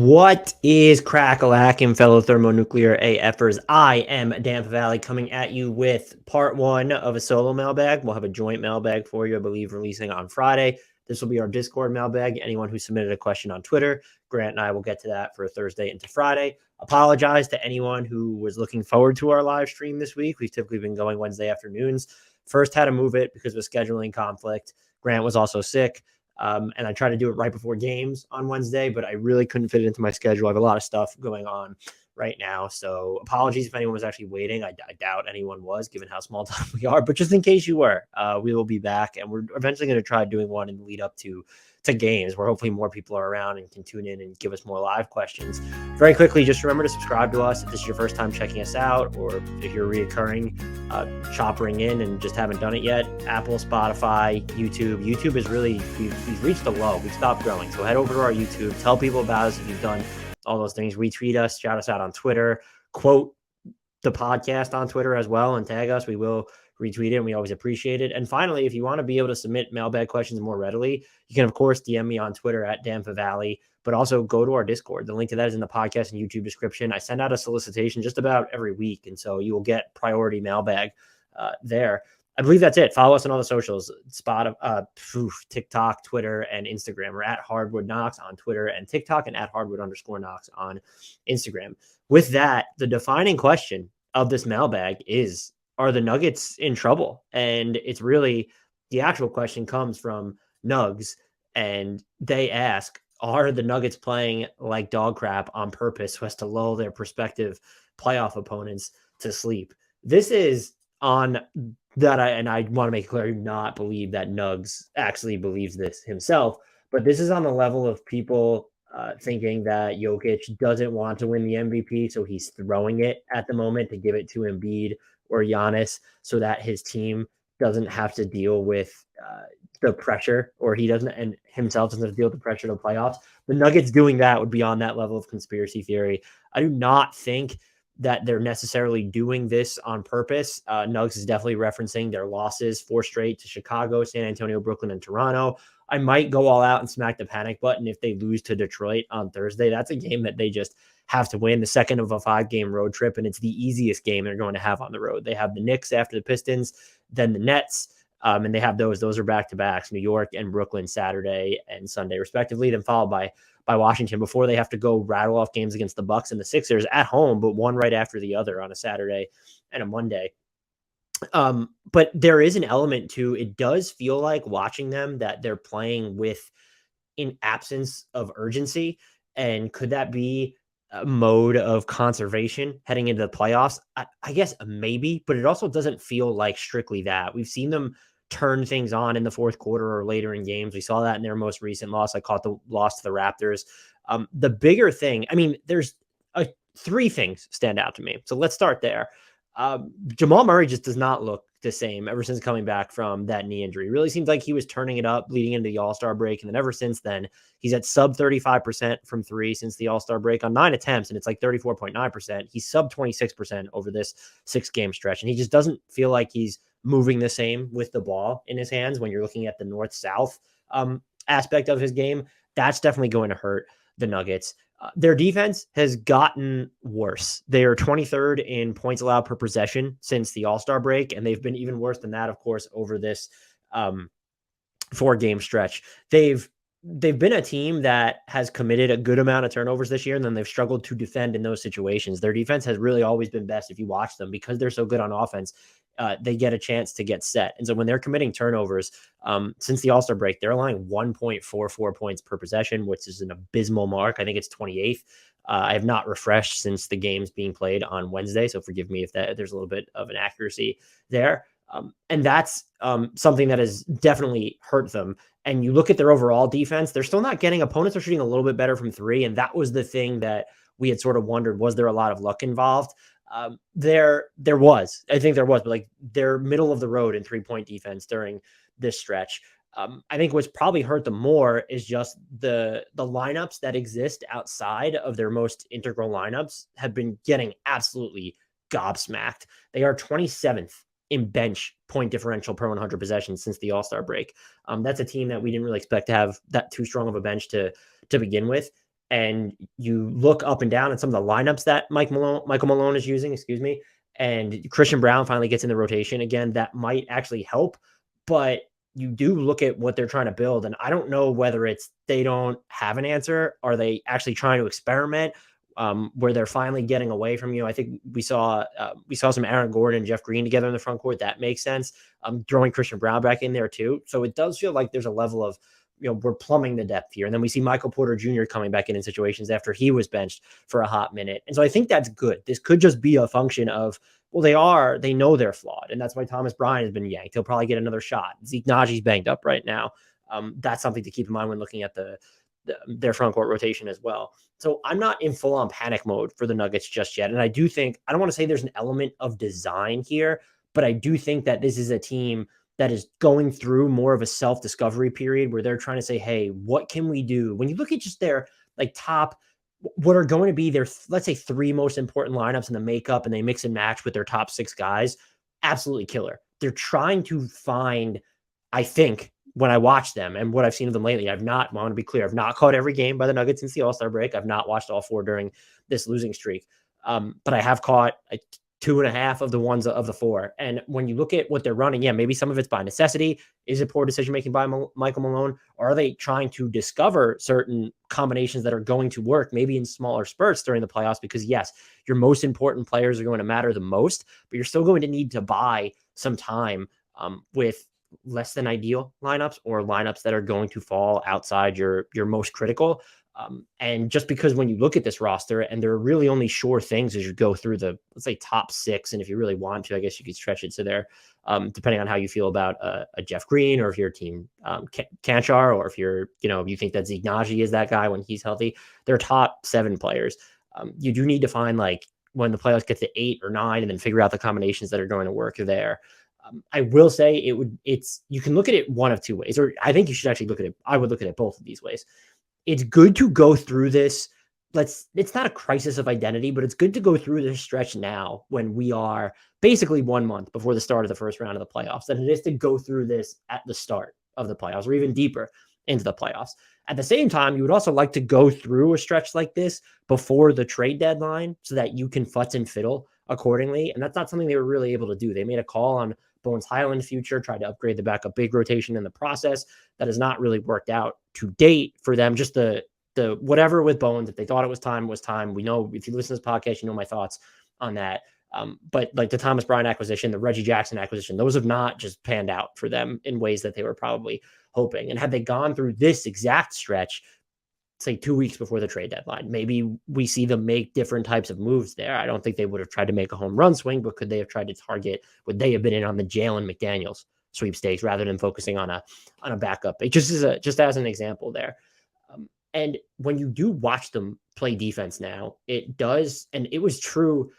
What is crack-a-lackin', fellow thermonuclear AFers? I am Dan Valley coming at you with part one of a solo mailbag. We'll have a joint mailbag for you, I believe, releasing on Friday. This will be our Discord mailbag. Anyone who submitted a question on Twitter, Grant and I will get to that for Thursday into Friday. Apologize to anyone who was looking forward to our live stream this week. We've typically been going Wednesday afternoons. First had to move it because of a scheduling conflict. Grant was also sick. And I tried to do it right before games on Wednesday, but I really couldn't fit it into my schedule. I have a lot of stuff going on right now. So apologies if anyone was actually waiting. I doubt anyone was, given how small time we are. But just in case you were, we will be back. And we're eventually going to try doing one in the lead up to games where hopefully more people are around and can tune in and give us more live questions. Very quickly, just remember to subscribe to us if this is your first time checking us out, or if you're reoccurring choppering in and just haven't done it yet. Apple, Spotify, YouTube. YouTube is really, we've reached a low. We've stopped growing. So head over to our YouTube, tell people about us if you've done all those things. Retweet us, shout us out on Twitter, quote the podcast on Twitter as well, and tag us. We will retweet it, and we always appreciate it. And finally, if you want to be able to submit mailbag questions more readily, you can, of course, DM me on Twitter at DanFaValley, but also go to our Discord. The link to that is in the podcast and YouTube description. I send out a solicitation just about every week, and so you will get priority mailbag there. I believe that's it. Follow us on all the socials, TikTok, Twitter, and Instagram. We're at HardwoodKnocks on Twitter and TikTok, and at Hardwood_Knocks on Instagram. With that, the defining question of this mailbag is, are the Nuggets in trouble? And it's really, the actual question comes from Nugs, and they ask, are the Nuggets playing like dog crap on purpose so as to lull their prospective playoff opponents to sleep? This is on that, I want to make it clear, I do not believe that Nugs actually believes this himself, but this is on the level of people thinking that Jokic doesn't want to win the MVP, so he's throwing it at the moment to give it to Embiid or Giannis so that his team doesn't have to deal with the pressure, or he doesn't, and himself doesn't have to deal with the pressure to playoffs. The Nuggets doing that would be on that level of conspiracy theory. I do not think that they're necessarily doing this on purpose. Nugs is definitely referencing their losses, 4 straight to Chicago, San Antonio, Brooklyn, and Toronto. I might go all out and smack the panic button if they lose to Detroit on Thursday. That's a game that they just have to win, the second of a 5-game road trip, and it's the easiest game they're going to have on the road. They have the Knicks after the Pistons, then the Nets, and they have those. Those are back-to-backs, New York and Brooklyn, Saturday and Sunday, respectively, then followed by Washington before they have to go rattle off games against the Bucks and the Sixers at home, but one right after the other on a Saturday and a Monday. But there is an element to, it does feel like watching them that they're playing with in absence of urgency. And could that be a mode of conservation heading into the playoffs? I guess maybe, but it also doesn't feel like strictly that. We've seen them turn things on in the fourth quarter or later in games. We saw that in their most recent loss. I caught the loss to the Raptors. The bigger thing, I mean, there's 3 things stand out to me. So let's start there. Jamal Murray just does not look the same ever since coming back from that knee injury. Really seems like he was turning it up leading into the All-Star break. And then ever since then, he's at sub 35% from 3 since the All-Star break on 9 attempts. And it's like 34.9%. He's sub 26% over this 6-game stretch. And he just doesn't feel like he's moving the same with the ball in his hands. When you're looking at the north-south aspect of his game, that's definitely going to hurt the Nuggets. Their defense has gotten worse. They are 23rd in points allowed per possession since the All-Star break, and they've been even worse than that, of course, over this 4-game stretch. They've been a team that has committed a good amount of turnovers this year, and then they've struggled to defend in those situations. Their defense has really always been best if you watch them, because they're so good on offense. They get a chance to get set. And so when they're committing turnovers, since the All-Star break, they're allowing 1.44 points per possession, which is an abysmal mark. I think it's 28th. I have not refreshed since the game's being played on Wednesday, so forgive me if there's a little bit of an accuracy there. And that's something that has definitely hurt them. And you look at their overall defense, they're still not getting, opponents are shooting a little bit better from 3. And that was the thing that we had sort of wondered, was there a lot of luck involved? There was, I think there was, but like they're middle of the road in 3-point defense during this stretch. I think what's probably hurt them more is just the lineups that exist outside of their most integral lineups have been getting absolutely gobsmacked. They are 27th in bench point differential per 100 possessions since the All-Star break. That's a team that we didn't really expect to have that too strong of a bench to begin with. and you look up and down at some of the lineups that Michael Malone is using, and Christian Brown finally gets in the rotation again, that might actually help. But you do look at what they're trying to build, and I don't know whether it's they don't have an answer. Are they actually trying to experiment? Where they're finally getting away from you. I think we saw some Aaron Gordon and Jeff Green together in the front court. That makes sense. Throwing Christian Brown back in there too. So it does feel like there's a level of, we're plumbing the depth here. And then we see Michael Porter Jr. coming back in situations after he was benched for a hot minute. And so I think that's good. This could just be a function of, well, they know they're flawed. And that's why Thomas Bryant has been yanked. He'll probably get another shot. Zeke Naji's banged up right now. That's something to keep in mind when looking at their front court rotation as well. So I'm not in full on panic mode for the Nuggets just yet. And I do think, I don't want to say there's an element of design here, but I do think that this is a team that is going through more of a self-discovery period where they're trying to say, hey, what can we do? When you look at just their top, what are going to be their, let's say, 3 most important lineups in the makeup, and they mix and match with their top 6 guys, absolutely killer. They're trying to find, I think, when I watch them and what I've seen of them lately, I want to be clear, I've not caught every game by the Nuggets since the All-Star break. I've not watched all 4 during this losing streak. But I have caught 2.5 of the ones of the 4. And when you look at what they're running, maybe some of it's by necessity. Is it poor decision-making by Michael Malone? Or are they trying to discover certain combinations that are going to work, maybe in smaller spurts during the playoffs? Because yes, your most important players are going to matter the most, but you're still going to need to buy some time with less than ideal lineups or lineups that are going to fall outside your most critical. And just because when you look at this roster, and there are really only sure things as you go through the, let's say, top 6, and if you really want to, I guess you could stretch it to there, depending on how you feel about a Jeff Green, or if your team Kanchar, or if you're, you think that Zeke Naji is that guy when he's healthy. They're top 7 players. You do need to find, like, when the playoffs get to 8 or 9, and then figure out the combinations that are going to work there. I will say you can look at it one of 2 ways, or I think you should actually look at it. I would look at it both of these ways. It's good to go through this. It's not a crisis of identity, but it's good to go through this stretch now when we are basically 1 month before the start of the first round of the playoffs, than it is to go through this at the start of the playoffs, or even deeper into the playoffs. At the same time, you would also like to go through a stretch like this before the trade deadline so that you can futz and fiddle accordingly. And that's not something they were really able to do. They made a call on Bones Highland future, tried to upgrade the backup big rotation in the process. That has not really worked out to date for them. Just the whatever with Bones, if they thought it was time, was time. We know, if you listen to this podcast, you know my thoughts on that. But like the Thomas Bryant acquisition, the Reggie Jackson acquisition, those have not just panned out for them in ways that they were probably hoping. And had they gone through this exact stretch, say 2 weeks before the trade deadline, maybe we see them make different types of moves there. I don't think they would have tried to make a home run swing, but could they have tried to target, would they have been in on the Jalen McDaniels sweepstakes rather than focusing on a backup? It just as an example there. And when you do watch them play defense now, it does, and it was true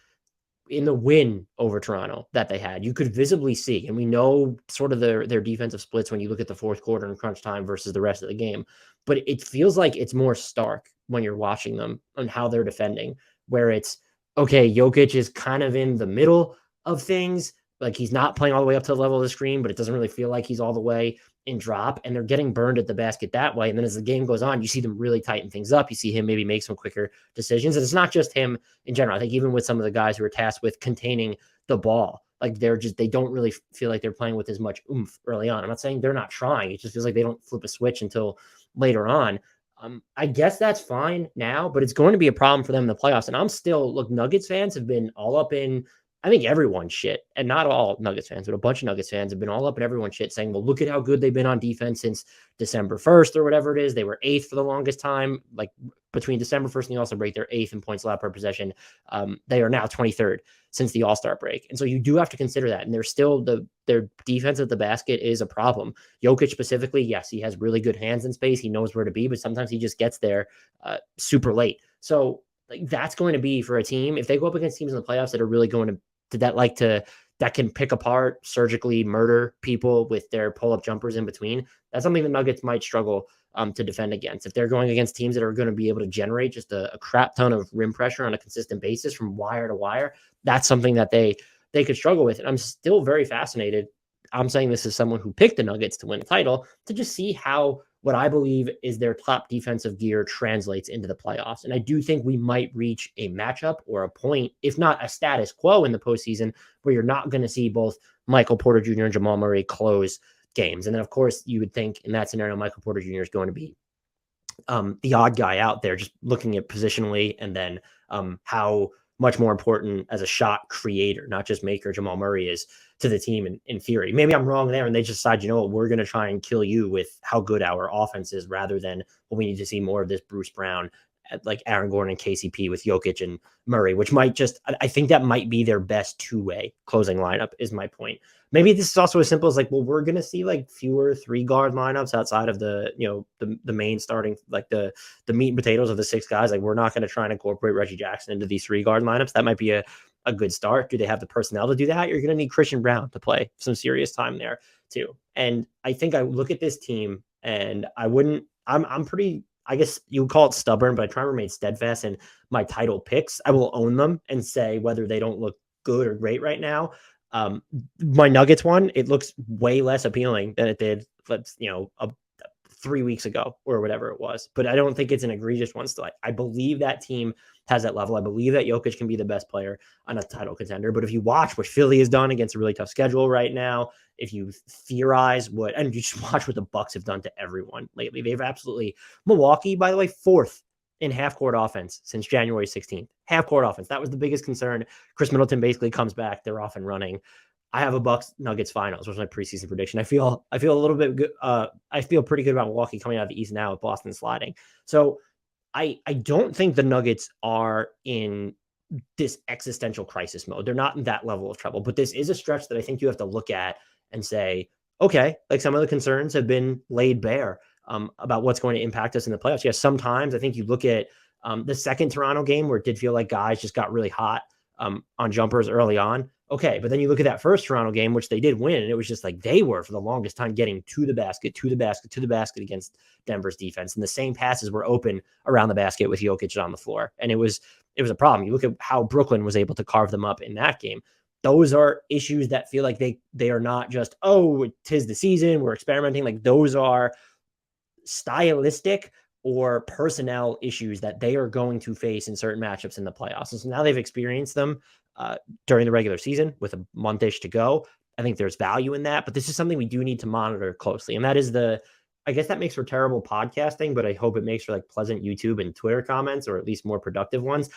in the win over Toronto that they had. You could visibly see, and we know sort of their defensive splits when you look at the fourth quarter and crunch time versus the rest of the game. But it feels like it's more stark when you're watching them on how they're defending, where it's, okay, Jokic is kind of in the middle of things. Like, he's not playing all the way up to the level of the screen, but it doesn't really feel like he's all the way in drop, and they're getting burned at the basket that way. And then as the game goes on, you see them really tighten things up. You see him maybe make some quicker decisions. And it's not just him in general. I think even with some of the guys who are tasked with containing the ball, like they don't really feel like they're playing with as much oomph early on. I'm not saying they're not trying. It just feels like they don't flip a switch until later on. I guess that's fine now, but it's going to be a problem for them in the playoffs. And I'm still, look, Nuggets fans have been all up in, I think, everyone's shit, and not all Nuggets fans, but a bunch of Nuggets fans have been all up in everyone's shit saying, well, look at how good they've been on defense since December 1st or whatever it is. They were 8th for the longest time. Like, between December 1st and the All-Star break, they're 8th in points allowed per possession. They are now 23rd since the All-Star break. And so you do have to consider that. And they're still, their defense at the basket is a problem. Jokic specifically, yes, he has really good hands in space. He knows where to be, but sometimes he just gets there super late. So like, that's going to be, for a team, if they go up against teams in the playoffs that are really going to that can pick apart, surgically murder people with their pull-up jumpers in between, that's something the Nuggets might struggle to defend against. If they're going against teams that are going to be able to generate just a crap ton of rim pressure on a consistent basis from wire to wire, that's something that they could struggle with. And I'm still very fascinated. I'm saying this as someone who picked the Nuggets to win the title, to just see how what I believe is their top defensive gear translates into the playoffs. And I do think we might reach a matchup or a point, if not a status quo in the postseason, where you're not going to see both Michael Porter Jr. and Jamal Murray close games. And then, of course, you would think in that scenario, Michael Porter Jr. is going to be the odd guy out there, just looking at positionally, and then how much more important as a shot creator, not just maker, Jamal Murray is to the team in theory. Maybe I'm wrong there, and they just decide, you know what, we're going to try and kill you with how good our offense is, rather than, well, we need to see more of this Bruce Brown, like Aaron Gordon and KCP with Jokic and Murray, which might just, I think that might be their best two-way closing lineup, is my point. Maybe this is also as simple as like, well, we're going to see like fewer 3-guard lineups outside of the, you know, the main starting, like the meat and potatoes of the 6 guys. Like, we're not going to try and incorporate Reggie Jackson into these 3-guard lineups. That might be a good start. Do they have the personnel to do that? You're going to need Christian Brown to play some serious time there too. And I think I look at this team and I'm pretty, I guess you would call it stubborn, but I try to remain steadfast in my title picks. I will own them and say whether they don't look good or great right now. My Nuggets one, it looks way less appealing than it did, 3 weeks ago or whatever it was. But I don't think it's an egregious one still. I believe that team has that level. I believe that Jokic can be the best player on a title contender. But if you watch what Philly has done against a really tough schedule right now, if you theorize and you just watch what the Bucks have done to everyone lately, they've absolutely, Milwaukee, by the way, 4th in half-court offense since January 16th. Half-court offense. That was the biggest concern. Chris Middleton basically comes back. They're off and running. I have a Bucks Nuggets finals, which was my preseason prediction. I feel a little bit good. I feel pretty good about Milwaukee coming out of the East now with Boston sliding. So I don't think the Nuggets are in this existential crisis mode. They're not in that level of trouble, but this is a stretch that I think you have to look at and say, okay, like some of the concerns have been laid bare about what's going to impact us in the playoffs. Yes, sometimes I think you look at the second Toronto game where it did feel like guys just got really hot on jumpers early on. Okay, but then you look at that first Toronto game, which they did win, and it was just like they were, for the longest time, getting to the basket against Denver's defense. And the same passes were open around the basket with Jokic on the floor. And it was a problem. You look at how Brooklyn was able to carve them up in that game. Those are issues that feel like they are not just, oh, 'tis the season, we're experimenting. Like, those are stylistic or personnel issues that they are going to face in certain matchups in the playoffs. And so now they've experienced them during the regular season with a month-ish to go. I think there's value in that, but this is something we do need to monitor closely. And that is I guess that makes for terrible podcasting, but I hope it makes for like pleasant YouTube and Twitter comments, or at least more productive ones.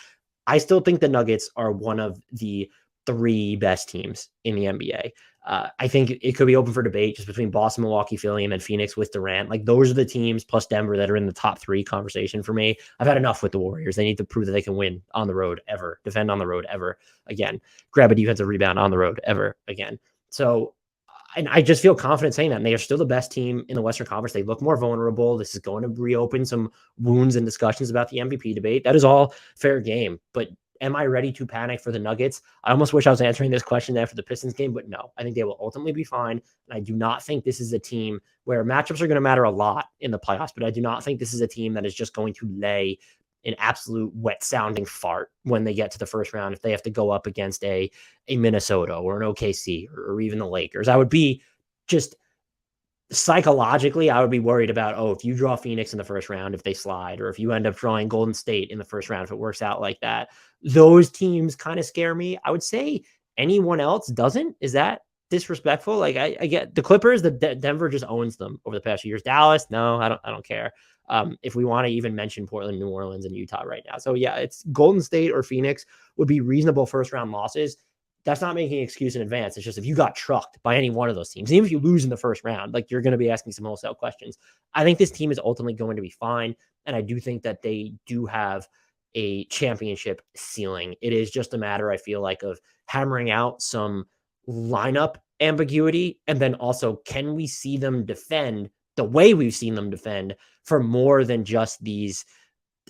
I still think the Nuggets are one of the 3 best teams in the NBA. I think it could be open for debate just between Boston, Milwaukee, Philly, and then Phoenix with Durant. Like, those are the teams plus Denver that are in the top 3 conversation for me. I've had enough with the Warriors. They need to prove that they can win on the road ever, defend on the road ever again, grab a defensive rebound on the road ever again. So, and I just feel confident saying that. And they are still the best team in the Western Conference. They look more vulnerable. This is going to reopen some wounds and discussions about the MVP debate. That is all fair game. But am I ready to panic for the Nuggets? I almost wish I was answering this question after the Pistons game, but no, I think they will ultimately be fine. And I do not think this is a team where matchups are going to matter a lot in the playoffs, but I do not think this is a team that is just going to lay an absolute wet sounding fart when they get to the first round. If they have to go up against a Minnesota or an OKC or even the Lakers, I would be just psychologically, I would be worried about, if you draw Phoenix in the first round, if they slide, or if you end up drawing Golden State in the first round, if it works out like that, those teams kind of scare me. I would say anyone else doesn't. Is that disrespectful? Like, I get the Clippers, Denver just owns them over the past few years. Dallas, no, I don't care. If we want to even mention Portland, New Orleans, and Utah right now. So yeah, it's Golden State or Phoenix would be reasonable first round losses. That's not making an excuse in advance. It's just, if you got trucked by any one of those teams, even if you lose in the first round, like, you're going to be asking some wholesale questions. I think this team is ultimately going to be fine. And I do think that they do have a championship ceiling. It is just a matter, I feel like, of hammering out some lineup ambiguity. And then also, can we see them defend the way we've seen them defend for more than just these,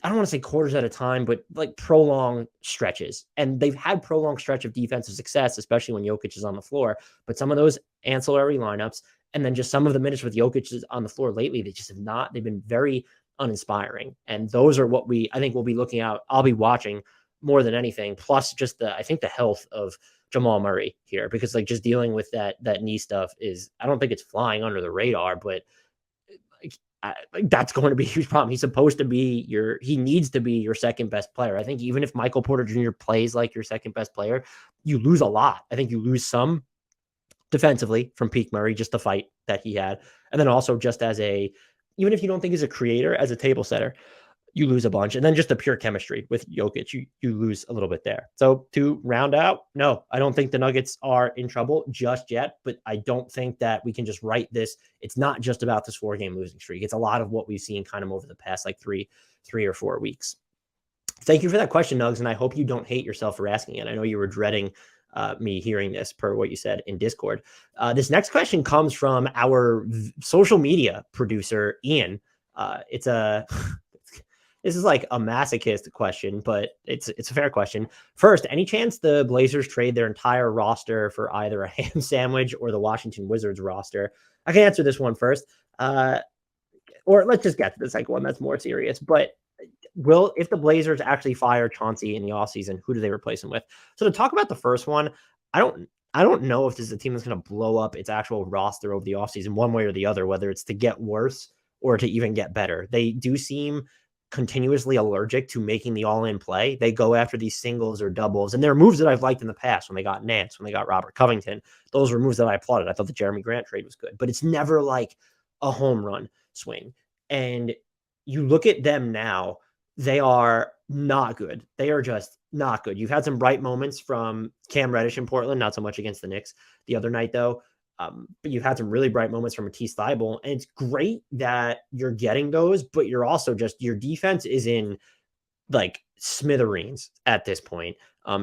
I don't want to say quarters at a time, but like prolonged stretches. And they've had prolonged stretch of defensive success, especially when Jokic is on the floor. But some of those ancillary lineups, and then just some of the minutes with Jokic on the floor lately, they just have not, they've been very uninspiring. And those are what I think we'll be looking out. I'll be watching more than anything. Plus just I think the health of Jamal Murray here, because like just dealing with that knee stuff is, I don't think it's flying under the radar, but that's going to be a huge problem. He's supposed to be he needs to be your second best player. I think even if Michael Porter Jr. plays like your second best player, you lose a lot. I think you lose some defensively from Peak Murray, just the fight that he had. And then also just even if you don't think he's a creator, as a table setter, you lose a bunch. And then just the pure chemistry with Jokic, you lose a little bit there. So to round out, no, I don't think the Nuggets are in trouble just yet, but I don't think that we can just write this. It's not just about this 4-game losing streak. It's a lot of what we've seen kind of over the past like three or 4 weeks. Thank you for that question, Nugs, and I hope you don't hate yourself for asking it. I know you were dreading me hearing this per what you said in Discord. This next question comes from our social media producer, Ian. This is like a masochist question, but it's a fair question. First, any chance the Blazers trade their entire roster for either a ham sandwich or the Washington Wizards roster? I can answer this one first. Or let's just get to the second one. That's more serious. But if the Blazers actually fire Chauncey in the offseason, who do they replace him with? So to talk about the first one, I don't know if this is a team that's going to blow up its actual roster over the offseason one way or the other, whether it's to get worse or to even get better. They do seem continuously allergic to making the all-in play. They go after these singles or doubles, and there are moves that I've liked in the past when they got Nance, when they got Robert Covington. Those were moves that I applauded. I thought the Jeremy Grant trade was good, but it's never like a home run swing. And you look at them now, they are not good. They are just not good. You've had some bright moments from Cam Reddish in Portland, not so much against the Knicks the other night, though. But you've had some really bright moments from Matisse Thybulle, and it's great that you're getting those, but you're also just, your defense is in like smithereens at this point,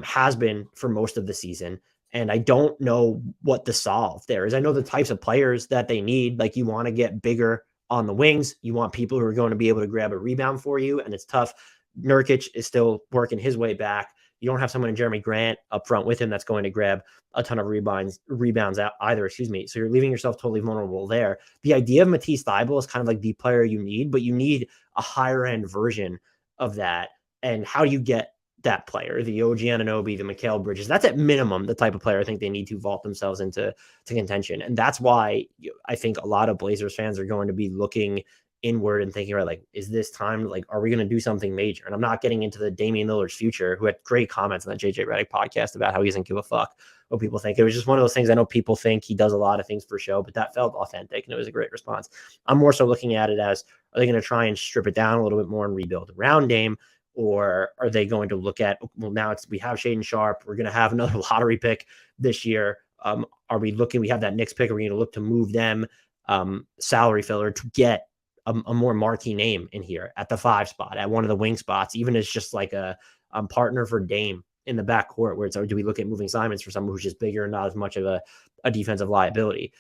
has been for most of the season. And I don't know what the solve there is. I know the types of players that they need, like you want to get bigger on the wings. You want people who are going to be able to grab a rebound for you, and it's tough. Nurkic is still working his way back. You don't have someone in Jeremy Grant up front with him that's going to grab a ton of rebounds out either, So you're leaving yourself totally vulnerable there. The idea of Matisse Thybulle is kind of like the player you need, but you need a higher end version of that. And how do you get that player? The OG Anunoby, the Mikal Bridges, that's at minimum the type of player I think they need to vault themselves into contention. And that's why I think a lot of Blazers fans are going to be looking inward and thinking, right, like, is this time, like, are we going to do something major? And I'm not getting into the Damian Lillard's future, who had great comments on that JJ Redick podcast about how he doesn't give a fuck what people think. It was just one of those things. I know people think he does a lot of things for show, but that felt authentic and it was a great response. I'm more so looking at it as, are they going to try and strip it down a little bit more and rebuild around Dame? Or are they going to look at, well, now we have Shaedon Sharpe, we're going to have another lottery pick this year. We have that Knicks pick, are we going to look to move them salary filler to get a more marquee name in here at the 5 spot, at one of the wing spots, even as just like a partner for Dame in the backcourt, where it's, or do we look at moving Simons for someone who's just bigger and not as much of a defensive liability?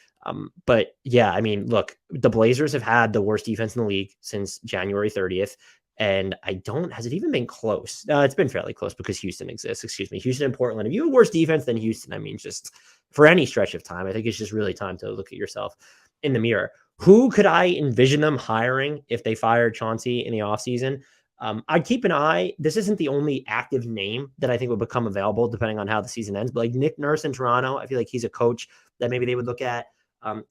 But yeah, I mean, look, the Blazers have had the worst defense in the league since January 30th. And has it even been close? It's been fairly close because Houston exists. Houston and Portland. If you have a worse defense than Houston, I mean, just for any stretch of time, I think it's just really time to look at yourself in the mirror. Who could I envision them hiring if they fired Chauncey in the offseason? I'd keep an eye. This isn't the only active name that I think would become available depending on how the season ends. But like Nick Nurse in Toronto, I feel like he's a coach that maybe they would look at.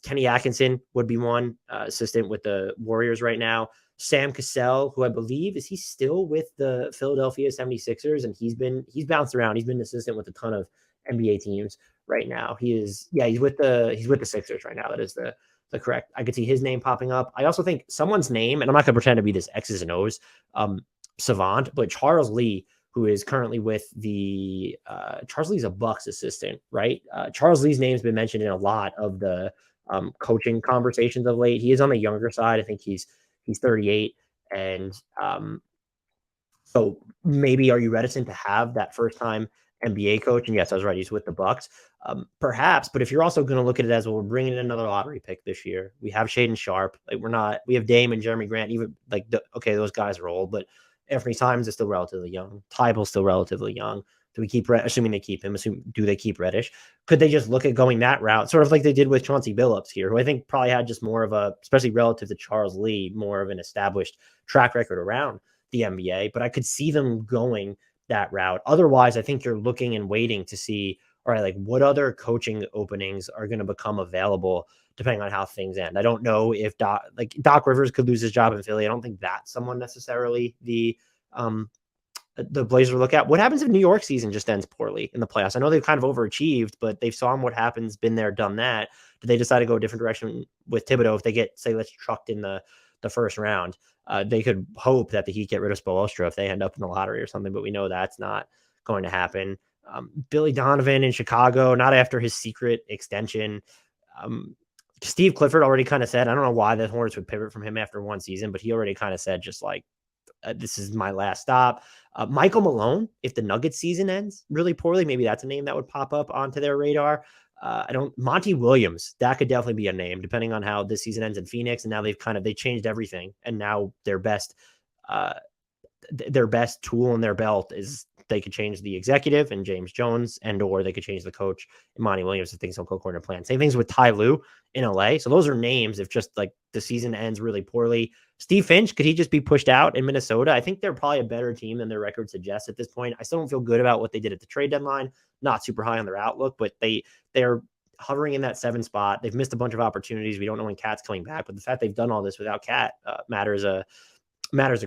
Kenny Atkinson would be one, assistant with the Warriors right now. Sam Cassell, who I believe, is he still with the Philadelphia 76ers? And he's bounced around. He's been an assistant with a ton of NBA teams right now. He's with the Sixers right now. That is the correct. I could see his name popping up. I also think someone's name, and I'm not going to pretend to be this X's and O's savant, but Charles Lee, who is currently with the Charles Lee's a Bucks assistant, right? Charles Lee's name's been mentioned in a lot of the coaching conversations of late. He is on the younger side. I think he's 38. And so maybe are you reticent to have that first time NBA coach? And yes, I was right. He's with the Bucks. Perhaps, but if you're also going to look at it as, well, we're bringing in another lottery pick this year. We have Shaedon Sharpe. Like we have Dame and Jeremy Grant. Even like, okay, those guys are old, but Anthony Simons is still relatively young. Tyball's still relatively young. Do we keep, assuming they keep him, do they keep Reddish? Could they just look at going that route, sort of like they did with Chauncey Billups here, who I think probably had just more of especially relative to Charles Lee, more of an established track record around the NBA. But I could see them going that route. Otherwise, I think you're looking and waiting to see, all right, like what other coaching openings are going to become available depending on how things end. I don't know if Doc Rivers could lose his job in Philly. I don't think that's someone necessarily the Blazers look at. What happens if New York season just ends poorly in the playoffs? I know they've kind of overachieved, but they've saw what happens, been there, done that. Do they decide to go a different direction with Thibodeau if they get, say, let's trucked in the first round? They could hope that the Heat get rid of Spoelstra if they end up in the lottery or something, but we know that's not going to happen. Billy Donovan in Chicago, not after his secret extension. Steve Clifford already kind of said, I don't know why the Hornets would pivot from him after one season, but he already kind of said just like, this is my last stop. Michael Malone, if the Nuggets season ends really poorly, maybe that's a name that would pop up onto their radar. Monty Williams, that could definitely be a name depending on how this season ends in Phoenix. And now they changed everything. And now their best tool in their belt is they could change the executive and James Jones, or they could change the coach and Monty Williams if things don't go according to plan. Same things with Ty Lue in LA. So those are names if just like the season ends really poorly. Steve Finch, could he just be pushed out in Minnesota? I think they're probably a better team than their record suggests at this point. I still don't feel good about what they did at the trade deadline. Not super high on their outlook, but they're hovering in that 7 spot. They've missed a bunch of opportunities. We don't know when Cat's coming back, but the fact they've done all this without Cat matters a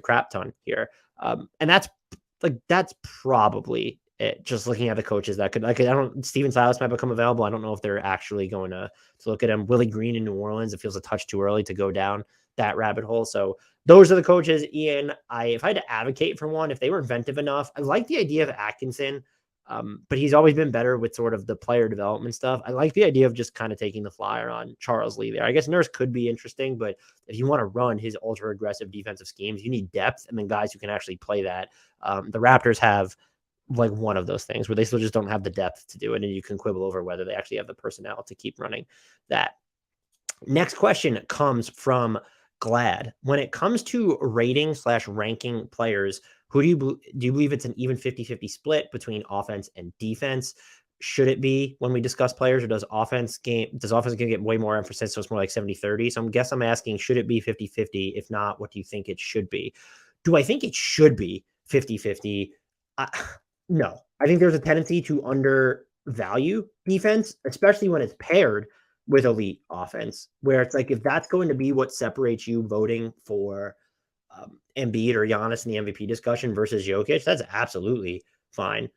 crap ton here. And that's probably it. Just looking at the coaches that could, Steven Silas might become available. I don't know if they're actually going to look at him. Willie Green in New Orleans, it feels a touch too early to go down that rabbit hole. So those are the coaches. Ian, if I had to advocate for one, if they were inventive enough, I like the idea of Atkinson. But he's always been better with sort of the player development stuff. I like the idea of just kind of taking the flyer on Charles Lee there. I guess Nurse could be interesting, but if you want to run his ultra aggressive defensive schemes, you need depth and then guys who can actually play that. The Raptors have like one of those things where they still just don't have the depth to do it. And you can quibble over whether they actually have the personnel to keep running that. Next question comes from Glad. When it comes to rating/ranking players, who do you believe it's an even 50-50 split between offense and defense? Should it be when we discuss players, or does offense game get way more emphasis? So it's more like 70-30. So I'm asking, should it be 50-50? If not, what do you think it should be? Do I think it should be 50-50? No. I think there's a tendency to undervalue defense, especially when it's paired with elite offense, where it's like, if that's going to be what separates you voting for Embiid or Giannis in the MVP discussion versus Jokic, that's absolutely fine.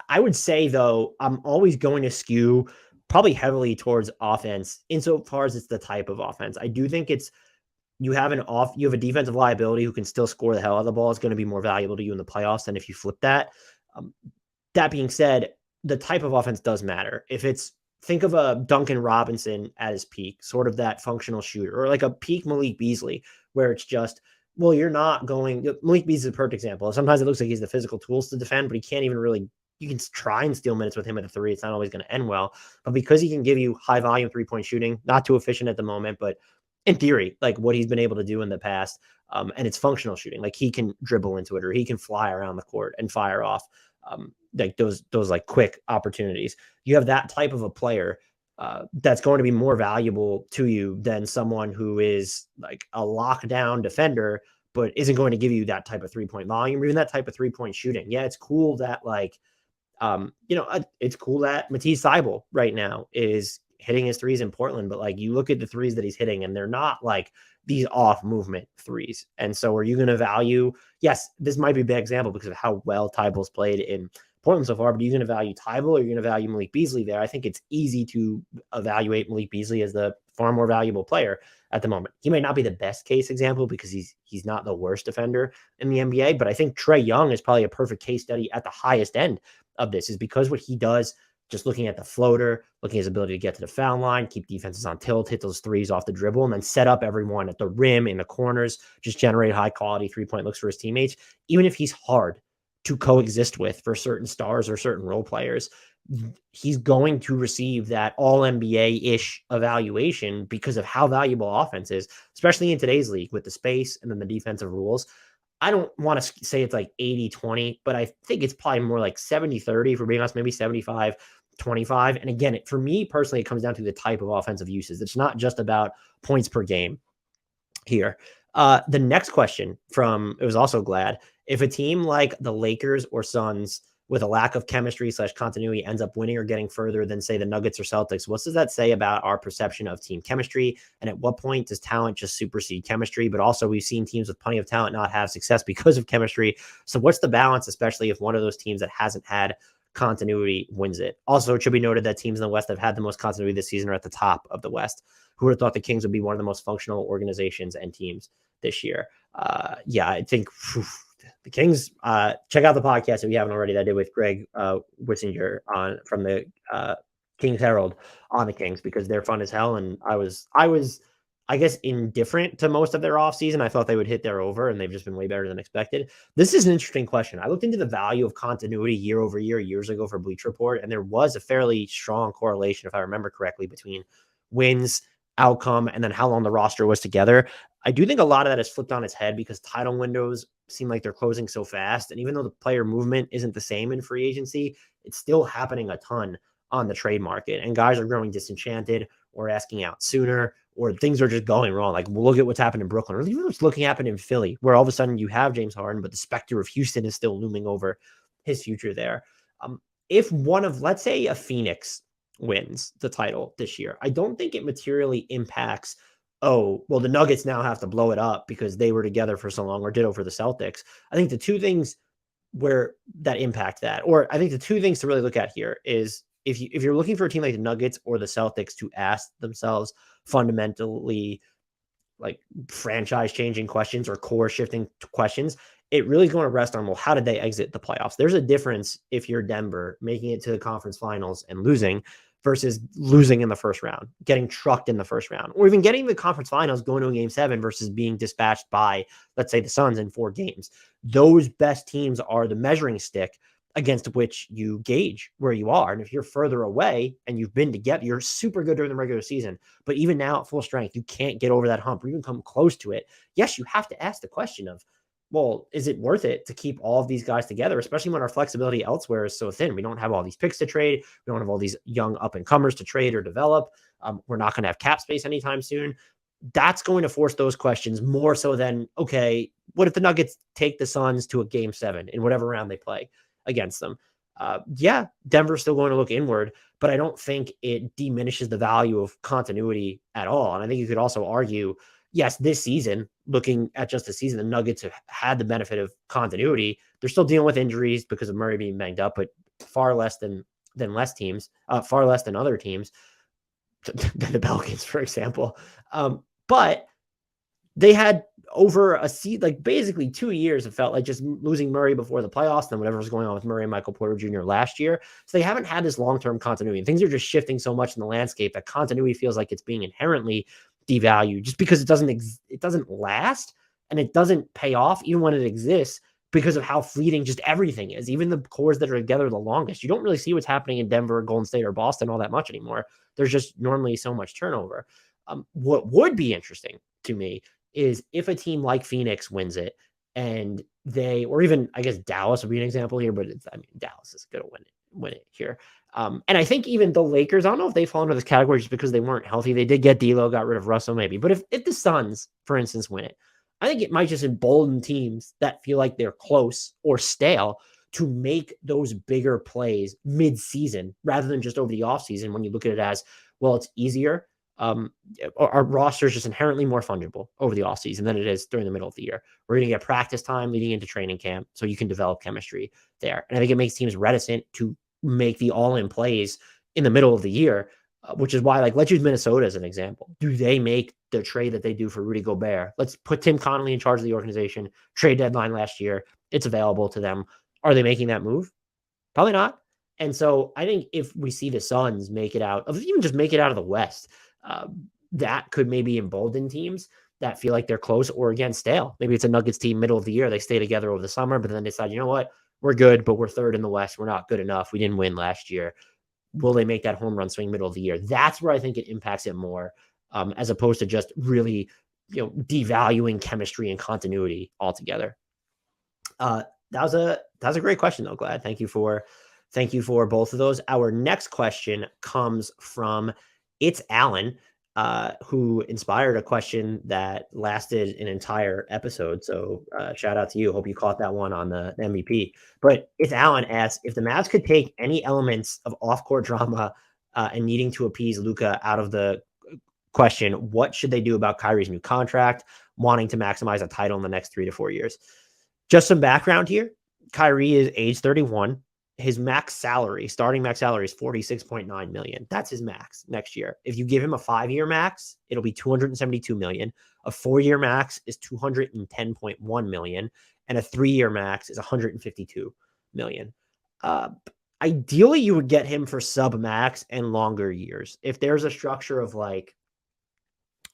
I would say, though, I'm always going to skew probably heavily towards offense insofar as it's the type of offense. I do think you have a defensive liability who can still score the hell out of the ball is going to be more valuable to you in the playoffs than if you flip that. That being said, the type of offense does matter. Think of a Duncan Robinson at his peak, sort of that functional shooter, or like a peak Malik Beasley, where it's just, well, you're not going. Malik Beasley is a perfect example. Sometimes it looks like he's the physical tools to defend, but he can't even really. You can try and steal minutes with him at the 3. It's not always going to end well, but because he can give you high volume 3-point shooting, not too efficient at the moment, but in theory, like what he's been able to do in the past, and it's functional shooting. Like he can dribble into it, or he can fly around the court and fire off like those like quick opportunities. You have that type of a player that's going to be more valuable to you than someone who is like a lockdown defender, but isn't going to give you that type of 3-point volume, or even that type of 3-point shooting. Yeah, it's cool that it's cool that Matisse Thybulle right now is hitting his threes in Portland, but like you look at the threes that he's hitting and they're not like these off movement threes. And so are you going to value, yes, this might be a bad example because of how well Tybulle's played in Portland so far, but are you going to value Thybulle or are you going to value Malik Beasley there? I think it's easy to evaluate Malik Beasley as the far more valuable player at the moment. He might not be the best case example because he's not the worst defender in the NBA, but I think Trae Young is probably a perfect case study at the highest end of this, is because what he does, just looking at the floater, looking at his ability to get to the foul line, keep defenses on tilt, hit those threes off the dribble, and then set up everyone at the rim, in the corners, just generate high quality 3-point looks for his teammates. Even if he's hard to coexist with for certain stars or certain role players, he's going to receive that all NBA-ish evaluation because of how valuable offense is, especially in today's league with the space and then the defensive rules. I don't want to say it's like 80-20, but I think it's probably more like 70-30 for being honest, maybe 75-25. And again, for me personally, it comes down to the type of offensive uses. It's not just about points per game here. The next question it was also Glad. If a team like the Lakers or Suns with a lack of chemistry / continuity ends up winning or getting further than, say, the Nuggets or Celtics. What does that say about our perception of team chemistry? And at what point does talent just supersede chemistry? But also, we've seen teams with plenty of talent not have success because of chemistry. So what's the balance, especially if one of those teams that hasn't had continuity wins it? Also, it should be noted that teams in the West that have had the most continuity this season are at the top of the West. Who would have thought the Kings would be one of the most functional organizations and teams this year? Yeah, I think the Kings, check out the podcast if you haven't already, that I did with Greg Wissinger from the Kings Herald on the Kings, because they're fun as hell. And I was, I guess, indifferent to most of their offseason. I thought they would hit their over, and they've just been way better than expected. This is an interesting question. I looked into the value of continuity year over year, years ago for Bleacher Report, and there was a fairly strong correlation, if I remember correctly, between wins, outcome, and then how long the roster was together. I do think a lot of that is flipped on its head because title windows seem like they're closing so fast. And even though the player movement isn't the same in free agency, it's still happening a ton on the trade market. And guys are growing disenchanted or asking out sooner, or things are just going wrong. Like, we'll look at what's happened in Brooklyn, or even what's happened in Philly, where all of a sudden you have James Harden, but the specter of Houston is still looming over his future there. If one of, let's say, a Phoenix wins the title this year, I don't think it materially impacts, oh, well, the Nuggets now have to blow it up because they were together for so long, or ditto for the Celtics. I think the two things where that impact that, or I think the two things to really look at here is if you're looking for a team like the Nuggets or the Celtics to ask themselves fundamentally like franchise changing questions or core shifting questions, it really is going to rest on, well, how did they exit the playoffs? There's a difference if you're Denver making it to the conference finals and losing versus losing in the first round, getting trucked in the first round, or even getting the conference finals, going to a game 7 versus being dispatched by, let's say, the Suns in 4 games. Those best teams are the measuring stick against which you gauge where you are. And if you're further away and you've been together, you're super good during the regular season, but even now at full strength, you can't get over that hump or even come close to it. Yes, you have to ask the question of, well, is it worth it to keep all of these guys together, especially when our flexibility elsewhere is so thin? We don't have all these picks to trade. We don't have all these young up-and-comers to trade or develop. We're not going to have cap space anytime soon. That's going to force those questions more so than, okay, what if the Nuggets take the Suns to a game 7 in whatever round they play against them? Yeah, Denver's still going to look inward, but I don't think it diminishes the value of continuity at all. And I think you could also argue, yes, this season, looking at just the season, the Nuggets have had the benefit of continuity. They're still dealing with injuries because of Murray being banged up, but far less than far less than other teams, than the Pelicans, for example. But they had over a season, like basically 2 years, it felt like, just losing Murray before the playoffs, then whatever was going on with Murray and Michael Porter Jr. last year. So they haven't had this long-term continuity, and things are just shifting so much in the landscape that continuity feels like it's being inherently devalued just because it doesn't last and it doesn't pay off even when it exists, because of how fleeting just everything is. Even the cores that are together the longest, you don't really see what's happening in Denver, Golden State, or Boston all that much anymore. There's just normally so much turnover. What would be interesting to me is if a team like Phoenix wins it, and they, or even, I guess Dallas would be an example here, but Dallas is going to win it here. And I think even the Lakers, I don't know if they fall into this category just because they weren't healthy. They did get D'Lo, got rid of Russell maybe. But if the Suns, for instance, win it, I think it might just embolden teams that feel like they're close or stale to make those bigger plays mid-season rather than just over the offseason, when you look at it as, well, it's easier. Our roster is just inherently more fungible over the offseason than it is during the middle of the year. We're going to get practice time leading into training camp, so you can develop chemistry there. And I think it makes teams reticent to make the all-in plays in the middle of the year, which is why, like, let's use Minnesota as an example. Do they make the trade that they do for Rudy Gobert? Let's put Tim Connolly in charge of the organization. Trade deadline last year. It's available to them. Are they making that move? Probably not. And so I think if we see the Suns make it out of, even just make it out of the West, that could maybe embolden teams that feel like they're close or, again, stale. Maybe it's a Nuggets team middle of the year. They stay together over the summer, but then decide, you know what? We're good, but we're third in the West. We're not good enough. We didn't win last year. Will they make that home run swing middle of the year? That's where I think it impacts it more, as opposed to just really, devaluing chemistry and continuity altogether. That was a great question, though, Glad. Thank you for both of those. Our next question comes from It's Alan. who inspired a question that lasted an entire episode. So shout out to you. Hope you caught that one on the MVP. But if Alan asks if the Mavs could take any elements of off-court drama and needing to appease Luka out of the question, what should they do about Kyrie's new contract, wanting to maximize a title in the next 3 to 4 years? Just some background here. Kyrie is age 31. His max salary, starting max salary, is $46.9 million. That's his max next year. If you give him a 5-year max, it'll be $272 million. A 4-year max is $210.1 million, and a 3-year max is $152 million. Ideally, you would get him for sub max and longer years. If there's a structure of like,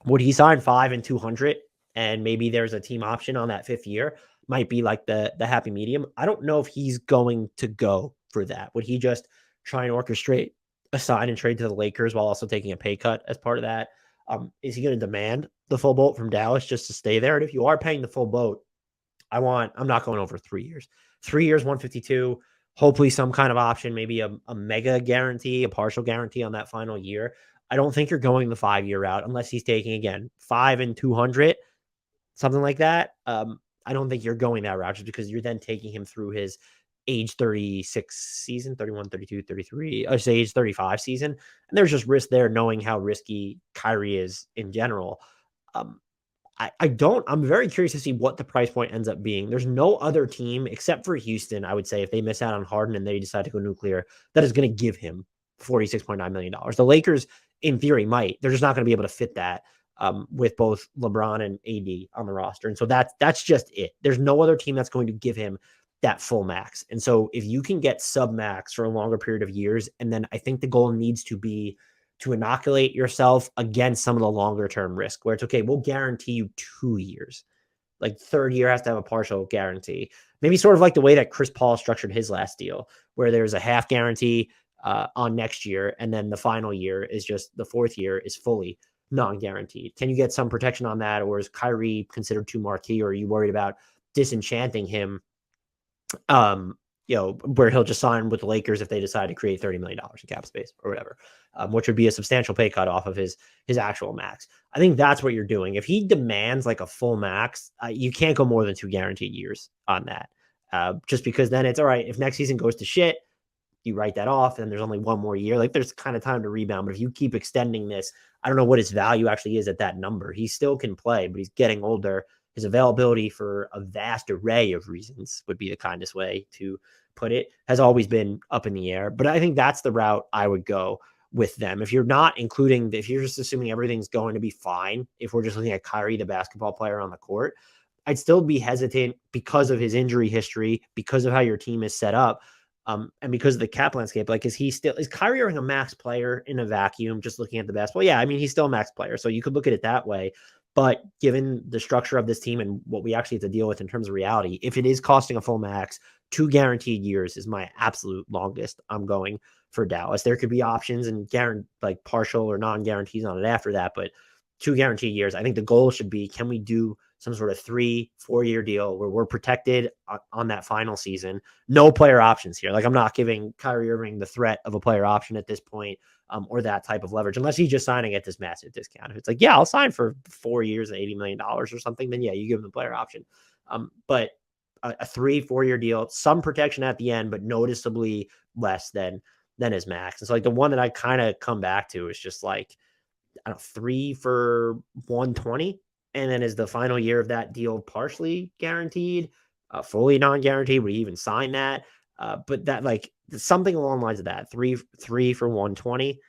would he sign 5 and 200, and maybe there's a team option on that 5th year? Might be like the happy medium. I don't know if he's going to go for that. Would he just try and orchestrate a sign and trade to the Lakers while also taking a pay cut as part of that? Is he going to demand the full boat from Dallas just to stay there? And if you are paying the full boat, I'm not going over 3 years. 3 years, 152, hopefully some kind of option, maybe a mega guarantee, a partial guarantee on that final year. I don't think you're going the 5-year route unless he's taking, again, 5 and 200, something like that. I don't think you're going that route just because you're then taking him through his age 36 season, 31, 32, 33, I say age 35 season. And there's just risk there knowing how risky Kyrie is in general. I'm very curious to see what the price point ends up being. There's no other team except for Houston, I would say, if they miss out on Harden and they decide to go nuclear, that is going to give him $46.9 million. The Lakers, in theory, might. They're just not going to be able to fit that with both LeBron and AD on the roster. And so that's just it. There's no other team that's going to give him that full max. And so if you can get sub max for a longer period of years, and then I think the goal needs to be to inoculate yourself against some of the longer term risk where it's okay, we'll guarantee you 2 years. Like 3rd year has to have a partial guarantee. Maybe sort of like the way that Chris Paul structured his last deal, where there's a half guarantee on next year. And then the final year is just the 4th year is fully non-guaranteed. Can you get some protection on that? Or is Kyrie considered too marquee? Or are you worried about disenchanting him, where he'll just sign with the Lakers if they decide to create $30 million in cap space or whatever, which would be a substantial pay cut off of his actual max. I think that's what you're doing. If he demands like a full max, you can't go more than 2 guaranteed years on that, just because then it's all right. If next season goes to shit, you write that off and there's only 1 more year. Like there's kind of time to rebound. But if you keep extending this, I don't know what his value actually is at that number. He still can play, but he's getting older. His availability for a vast array of reasons would be the kindest way to put it, has always been up in the air. But I think that's the route I would go with them. If you're not including, if you're just assuming everything's going to be fine, if we're just looking at Kyrie, the basketball player on the court, I'd still be hesitant because of his injury history, because of how your team is set up. And because of the cap landscape, like, is Kyrie Irving a max player in a vacuum, just looking at the basketball? Yeah, I mean, he's still a max player. So you could look at it that way. But given the structure of this team and what we actually have to deal with in terms of reality, if it is costing a full max, 2 guaranteed years is my absolute longest I'm going for Dallas. There could be options and like partial or non-guarantees on it after that, but 2 guaranteed years, I think the goal should be, can we do some sort of 3-4 year deal where we're protected on that final season? No player options here. Like, I'm not giving Kyrie Irving the threat of a player option at this point, or that type of leverage, unless he's just signing at this massive discount. If it's like, yeah, I'll sign for 4 years and $80 million or something, then yeah, you give him the player option. But a 3-4 year deal, some protection at the end, but noticeably less than his max. And so like the one that I kind of come back to is just like, I don't know, 3 for 120. And then is the final year of that deal partially guaranteed, fully non-guaranteed? Would he even sign that? But that, like, something along the lines of that, 3 for 120,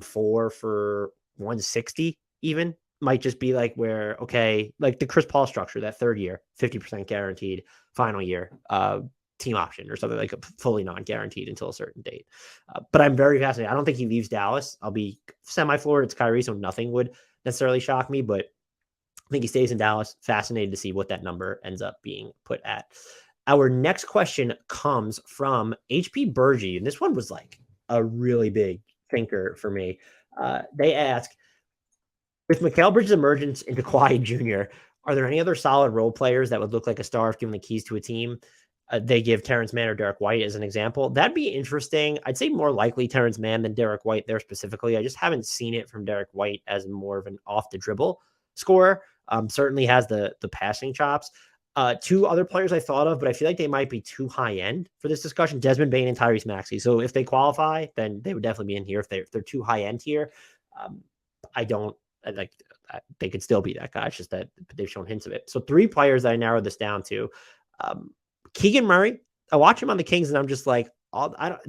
4 for 160 even might just be like where, okay, like the Chris Paul structure, that 3rd year, 50% guaranteed, final year, team option or something, like a fully non-guaranteed until a certain date. But I'm very fascinated. I don't think he leaves Dallas. I'll be semi-floored. It's Kyrie, so nothing would necessarily shock me, but I think he stays in Dallas. Fascinated to see what that number ends up being put at. Our next question comes from HP Burgie, and this one was like a really big thinker for me. They ask, with Mikal Bridges' emergence into Kawhi Jr., are there any other solid role players that would look like a star if given the keys to a team? they give Terrence Mann or Derek White as an example. That'd be interesting. I'd say more likely Terrence Mann than Derek White there specifically. I just haven't seen it from Derek White as more of an off the dribble scorer. Certainly has the passing chops. Two other players I thought of, but I feel like they might be too high end for this discussion: Desmond Bane and Tyrese Maxey. So if they qualify, then they would definitely be in here. If they're too high end here, I don't like. They could still be that guy. It's just that they've shown hints of it. So three players that I narrowed this down to. Keegan Murray, I watch him on the Kings and I'm just like,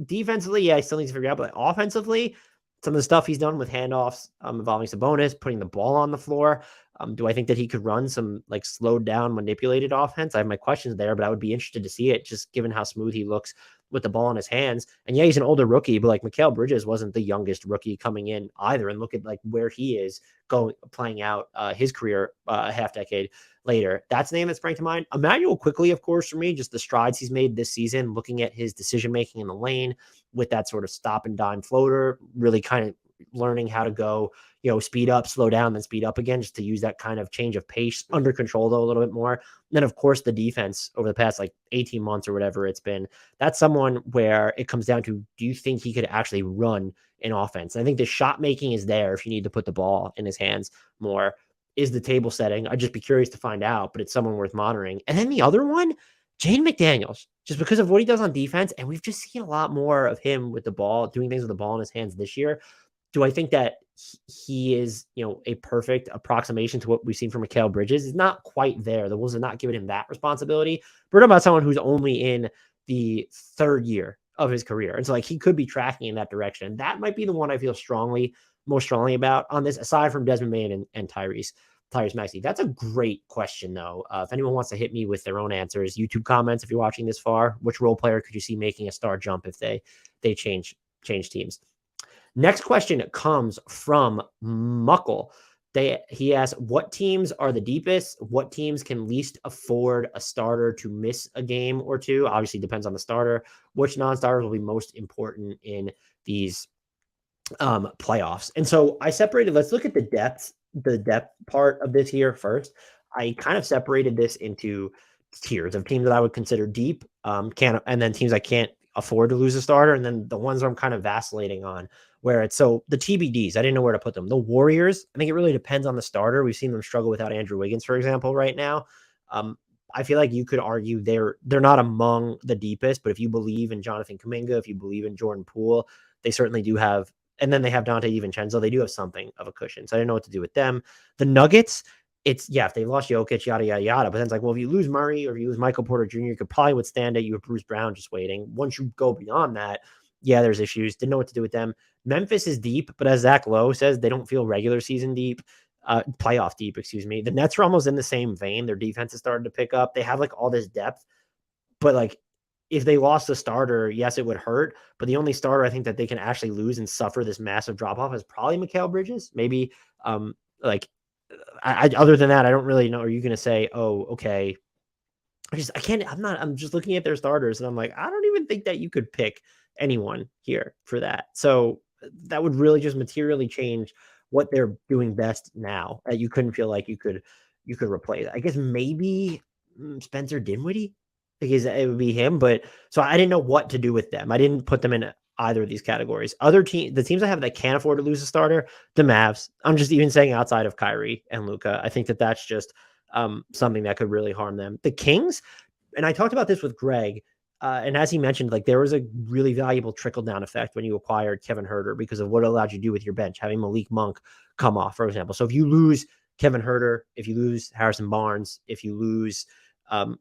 defensively, yeah, I still need to figure out, but offensively, some of the stuff he's done with handoffs involving Sabonis, putting the ball on the floor. Do I think that he could run some like slowed down, manipulated offense? I have my questions there, but I would be interested to see it just given how smooth he looks with the ball in his hands. And yeah, he's an older rookie, but like Mikal Bridges wasn't the youngest rookie coming in either. And look at like where he is playing out his career a half decade later. That's the name that sprang to mind. Emmanuel Quickly, of course, for me, just the strides he's made this season, looking at his decision-making in the lane with that sort of stop and dime floater, really kind of learning how to go, speed up, slow down, then speed up again, just to use that kind of change of pace under control, though, a little bit more. And then, of course, the defense over the past like 18 months or whatever it's been, that's someone where it comes down to, do you think he could actually run an offense? I think the shot making is there if you need to put the ball in his hands more. Is the table setting? I'd just be curious to find out, but it's someone worth monitoring. And then the other one, Jaden McDaniels, just because of what he does on defense. And we've just seen a lot more of him with the ball, doing things with the ball in his hands this year. Do I think that he is, a perfect approximation to what we've seen from Mikal Bridges? Is not quite there. The Wolves have not given him that responsibility. We're talking about someone who's only in the third year of his career. And so like he could be tracking in that direction. That might be the one I feel most strongly about on this, aside from Desmond Bane and Tyrese Maxey. That's a great question, though. If anyone wants to hit me with their own answers, YouTube comments, if you're watching this far, which role player could you see making a star jump if they change teams? Next question comes from Muckle. He asks, what teams are the deepest? What teams can least afford a starter to miss a game or two? Obviously, depends on the starter. Which non-starters will be most important in these playoffs? And so I separated, let's look at the depth part of this here first. I kind of separated this into tiers of teams that I would consider deep, and then teams I can't afford to lose a starter, and then the ones where I'm kind of vacillating on, where it's so the TBDs, I didn't know where to put them. The Warriors, I think it really depends on the starter. We've seen them struggle without Andrew Wiggins, for example, right now. I feel like you could argue they're not among the deepest, but if you believe in Jonathan Kuminga, if you believe in Jordan Poole, they certainly do have. And then they have Dante DiVincenzo. They do have something of a cushion. So I didn't know what to do with them. The Nuggets, if they lost Jokic, yada, yada, yada. But then it's like, well, if you lose Murray or if you lose Michael Porter Jr., you could probably withstand it. You have Bruce Brown just waiting. Once you go beyond that, yeah, there's issues. Didn't know what to do with them. Memphis is deep, but as Zach Lowe says, they don't feel regular season deep, playoff deep, excuse me. The Nets are almost in the same vein. Their defense has started to pick up. They have like all this depth, but like, if they lost a starter, yes, it would hurt. But the only starter I think that they can actually lose and suffer this massive drop off is probably Mikal Bridges. Maybe other than that, I don't really know. Are you going to say, oh, okay, I'm just looking at their starters and I'm like, I don't even think that you could pick anyone here for that. So that would really just materially change what they're doing best now, that you couldn't feel like you could replace. I guess maybe Spencer Dinwiddie, because it would be him. But so I didn't know what to do with them. I didn't put them in either of these categories. The teams I have that can't afford to lose a starter, the Mavs. I'm just even saying outside of Kyrie and Luka. I think that that's just something that could really harm them. The Kings, and I talked about this with Greg, and as he mentioned, like there was a really valuable trickle down effect when you acquired Kevin Huerter because of what it allowed you to do with your bench, having Malik Monk come off, for example. So if you lose Kevin Huerter, if you lose Harrison Barnes, if you lose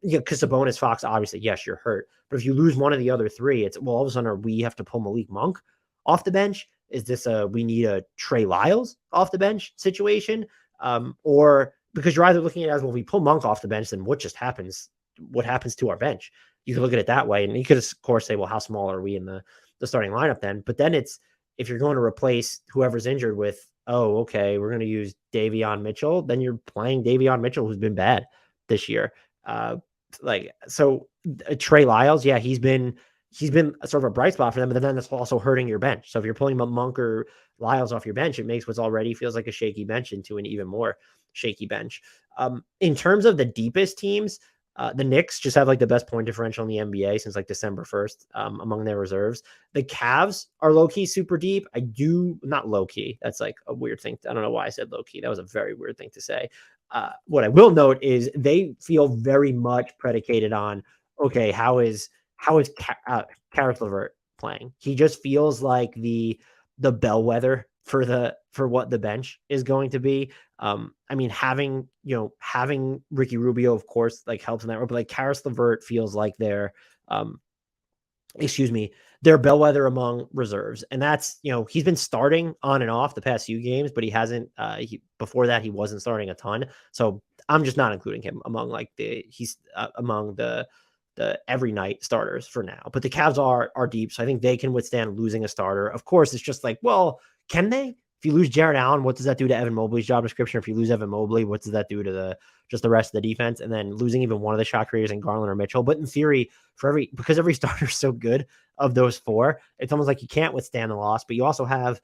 because Sabonis, Fox, obviously, yes, you're hurt. But if you lose one of the other three, it's, well, all of a sudden, we have to pull Malik Monk off the bench? Is this we need a Trey Lyles off the bench situation? Or because you're either looking at it as, well, if we pull Monk off the bench, then what just happens? What happens to our bench? You can look at it that way. And you could, of course, say, well, how small are we in the starting lineup then? But then it's, if you're going to replace whoever's injured with, oh, okay, we're going to use Davion Mitchell, then you're playing Davion Mitchell, who's been bad this year. Trey Lyles, yeah, he's been sort of a bright spot for them, but then that's also hurting your bench. So if you're pulling Monk or Lyles off your bench, it makes what's already feels like a shaky bench into an even more shaky bench. In terms of the deepest teams, The Knicks just have like the best point differential in the NBA since like December 1st among their reserves. The Cavs are low key super deep. Not low key. That's like a weird thing. I don't know why I said low key. That was a very weird thing to say. What I will note is they feel very much predicated on, okay, how is Karis LeVert playing? He just feels like the bellwether for what the bench is going to be. I mean, having Ricky Rubio, of course, like helps in that role, but like Karis LeVert feels like um, their bellwether among reserves. And that's, he's been starting on and off the past few games, but he hasn't, before that, he wasn't starting a ton. So I'm just not including him among among the every night starters for now. But the Cavs are deep. So I think they can withstand losing a starter. Of course, it's just like, well, can they? If you lose Jared Allen, what does that do to Evan Mobley's job description? If you lose Evan Mobley, what does that do to the rest of the defense? And then losing even one of the shot creators in Garland or Mitchell. But in theory, because every starter is so good of those four, it's almost like you can't withstand the loss. But you also have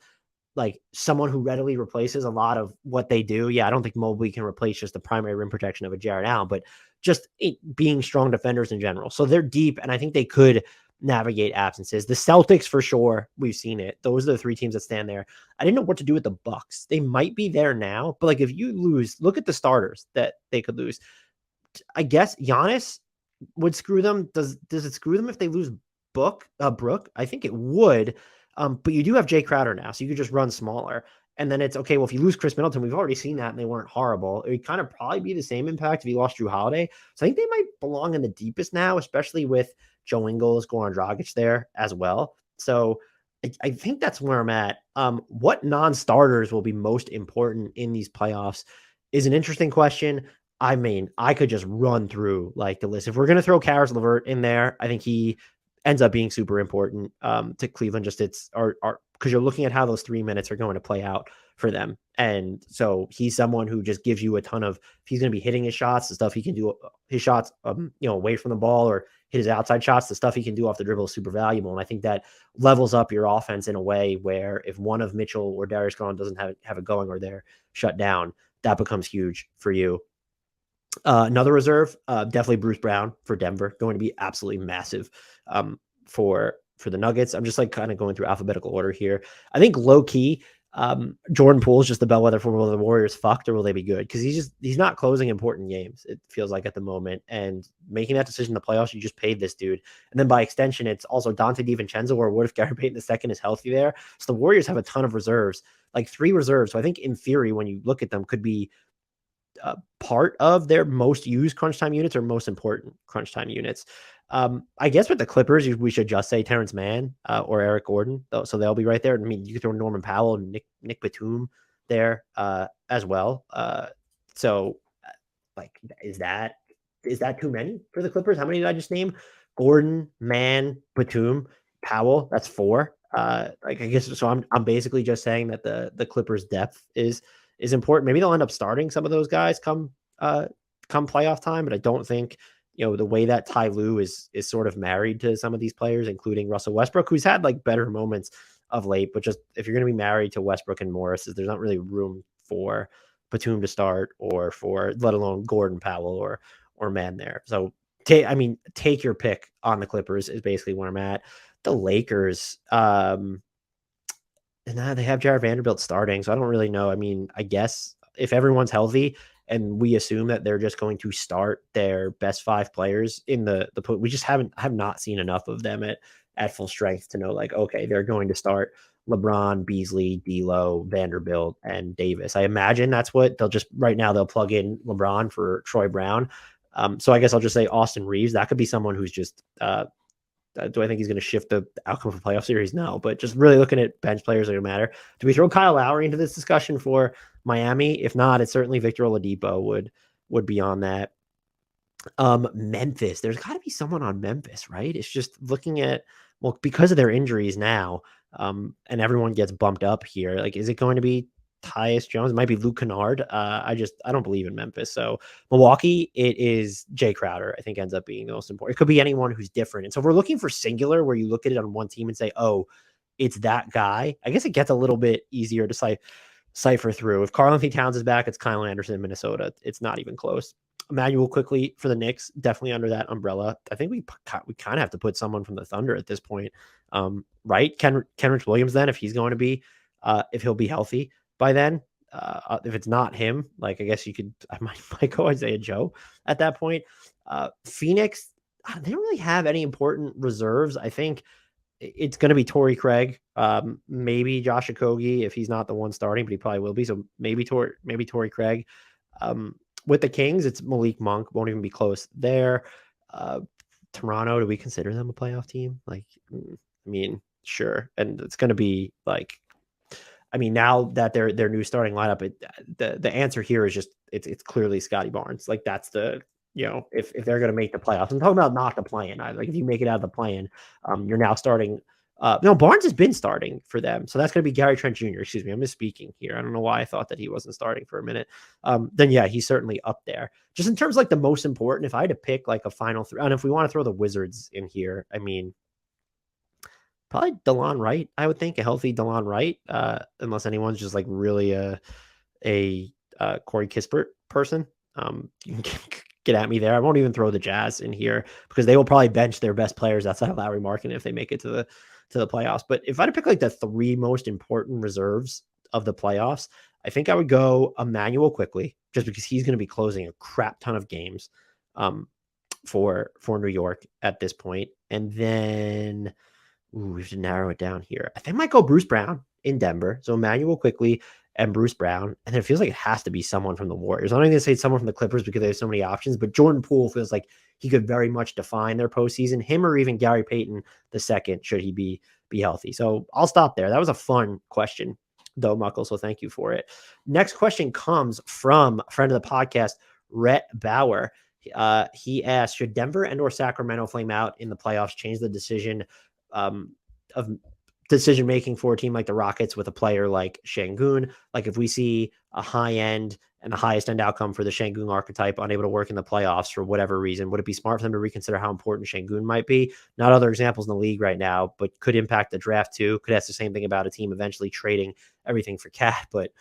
like someone who readily replaces a lot of what they do. Yeah, I don't think Mobley can replace just the primary rim protection of a Jared Allen, but just being strong defenders in general. So they're deep, and I think they could navigate absences. The Celtics, for sure, we've seen it. Those are the three teams that stand there. I didn't know what to do with the Bucks. They might be there now, but like if you lose, look at the starters that they could lose. I guess Giannis would screw them. Does it screw them if they lose Brooke? I think it would. But you do have Jay Crowder now, so you could just run smaller. And then it's okay. Well, if you lose Chris Middleton, we've already seen that, and they weren't horrible. It would kind of probably be the same impact if you lost Drew Holiday. So I think they might belong in the deepest now, especially with Joe Ingles, Goran Dragic there as well. So I think that's where I'm at. What non-starters will be most important in these playoffs is an interesting question. I mean, I could just run through like the list. If we're going to throw Karis LeVert in there, I think he ends up being super important to Cleveland. Just because you're looking at how those 3 minutes are going to play out for them. And so he's someone who just gives you a ton of, if he's going to be hitting his shots, the stuff he can do, his shots, away from the ball or hit his outside shots, the stuff he can do off the dribble is super valuable. And I think that levels up your offense in a way where if one of Mitchell or Darius Garland doesn't have it going or they're shut down, that becomes huge for you. Another reserve, definitely Bruce Brown for Denver, going to be absolutely massive for the Nuggets. I'm just like kind of going through alphabetical order here. I think low key, Jordan Poole is just the bellwether for will the Warriors fucked or will they be good? Because he's not closing important games, it feels like at the moment. And making that decision in the playoffs, you just paid this dude. And then by extension, it's also Dante DiVincenzo, or what if Gary Payton II is healthy there? So the Warriors have a ton of reserves, like 3 reserves. So I think in theory, when you look at them, could be part of their most used crunch time units or most important crunch time units. I guess with the Clippers, we should just say Terrence Mann or Eric Gordon, so they'll be right there. I mean, you could throw Norman Powell and Nick Batum there as well. So, like, is that too many for the Clippers? How many did I just name? Gordon, Mann, Batum, Powell. That's 4. Like I guess so. I'm basically just saying that the Clippers' depth is important. Maybe they'll end up starting some of those guys come playoff time, but I don't think the way that Ty Lue is sort of married to some of these players, including Russell Westbrook, who's had like better moments of late, but just if you're going to be married to Westbrook and Morris, there's not really room for Batum to start or for let alone Gordon, Powell or Mann there. So take your pick on the Clippers is basically where I'm at. The Lakers, and now they have Jared Vanderbilt starting, so I don't really know. I mean, I guess if everyone's healthy and we assume that they're just going to start their best 5 players in we just have not seen enough of them at full strength to know like, okay, they're going to start LeBron, Beasley, D'Lo, Vanderbilt, and Davis. I imagine that's what they'll plug in LeBron for Troy Brown. So I guess I'll just say Austin Reeves. That could be someone who's just do I think he's going to shift the outcome of the playoff series? No, but just really looking at bench players that matter. Do we throw Kyle Lowry into this discussion for Miami? If not, it's certainly Victor Oladipo would be on that. Memphis, there's got to be someone on Memphis, right? It's just looking at, well, because of their injuries now, and everyone gets bumped up here. Like, is it going to be Tyus Jones? It might be Luke Kennard. I don't believe in Memphis. So Milwaukee, it is Jay Crowder, I think ends up being the most important. It could be anyone who's different. And so if we're looking for singular, where you look at it on one team and say, oh, it's that guy, I guess it gets a little bit easier to cipher through. If Karl-Anthony Towns is back, it's Kyle Anderson in Minnesota. It's not even close. Emmanuel quickly for the Knicks, definitely under that umbrella. I think we kind of have to put someone from the Thunder at this point, right? Kenrich Williams, then, if he's going to be, if he'll be healthy by then. If it's not him, like, I guess I might go Isaiah Joe at that point. Phoenix, they don't really have any important reserves. I think it's going to be Torrey Craig, maybe Josh Okogie if he's not the one starting, but he probably will be. So maybe Torrey Craig. With the Kings, it's Malik Monk. Won't even be close there. Toronto, do we consider them a playoff team? Like, I mean, sure. And it's going to be like, I mean, now that their new starting lineup, the answer here is just it's clearly Scotty Barnes. Like, that's the, if they're going to make the playoffs. I'm talking about not the play-in either. Like, if you make it out of the play-in, you're now starting. No, Barnes has been starting for them, so that's going to be Gary Trent Jr. Excuse me, I'm misspeaking here. I don't know why I thought that he wasn't starting for a minute. Then yeah, he's certainly up there. Just in terms of like the most important, if I had to pick like a final three, and if we want to throw the Wizards in here, I mean, probably DeLon Wright. I would think a healthy DeLon Wright, unless anyone's just like really a Corey Kispert person. You can get at me there. I won't even throw the Jazz in here because they will probably bench their best players outside of Lauri Markkanen if they make it to the playoffs. But if I had to pick like the three most important reserves of the playoffs, I think I would go Emmanuel quickly, just because he's going to be closing a crap ton of games for New York at this point. And then we have to narrow it down here. I think I might go Bruce Brown in Denver. So Emmanuel quickly and Bruce Brown. And it feels like it has to be someone from the Warriors. I'm not going to say someone from the Clippers because they have so many options, but Jordan Poole feels like he could very much define their postseason. Him or even Gary Payton the second, should he be healthy. So I'll stop there. That was a fun question, though, Muckle. So thank you for it. Next question comes from a friend of the podcast, Rhett Bauer. He asked, should Denver and or Sacramento flame out in the playoffs change the decision of decision making for a team like the Rockets with a player like Şengün? Like, if we see a high end and the highest end outcome for the Şengün archetype unable to work in the playoffs for whatever reason, would it be smart for them to reconsider how important Şengün might be? Not other examples in the league right now, but could impact the draft too. Could ask the same thing about a team eventually trading everything for Cat, but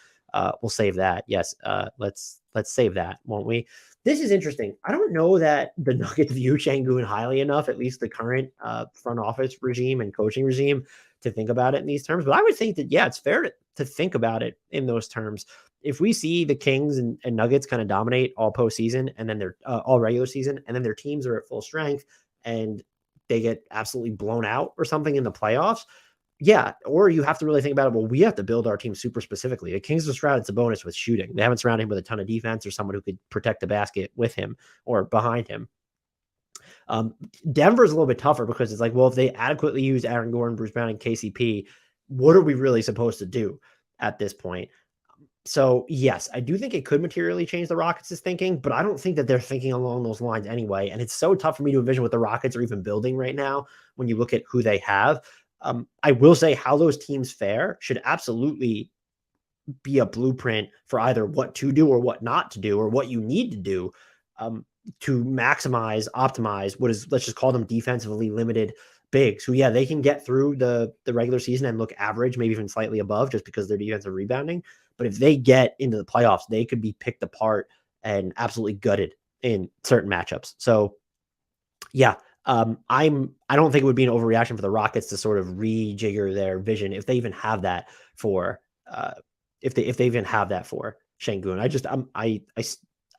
we'll save that. Yes, let's save that, won't we? This is interesting. I don't know that the Nuggets view Şengün highly enough, at least the current front office regime and coaching regime, to think about it in these terms. But I would think that, yeah, it's fair to think about it in those terms. If we see the Kings and Nuggets kind of dominate all postseason and then they're all regular season, and then their teams are at full strength and they get absolutely blown out or something in the playoffs, yeah, or you have to really think about it. Well, we have to build our team super specifically. The Kings have surrounded Sabonis with shooting. They haven't surrounded him with a ton of defense or someone who could protect the basket with him or behind him. Denver's a little bit tougher because it's like, well, if they adequately use Aaron Gordon, Bruce Brown, and KCP, what are we really supposed to do at this point? So yes, I do think it could materially change the Rockets' thinking, but I don't think that they're thinking along those lines anyway. And it's so tough for me to envision what the Rockets are even building right now when you look at who they have. I will say how those teams fare should absolutely be a blueprint for either what to do or what not to do, or what you need to do to optimize what is, let's just call them defensively limited bigs who, yeah, they can get through the regular season and look average, maybe even slightly above, just because their defensive rebounding. But if they get into the playoffs, they could be picked apart and absolutely gutted in certain matchups. So yeah, I don't think it would be an overreaction for the Rockets to sort of rejigger their vision if they even have that for if they even have that for Şengün.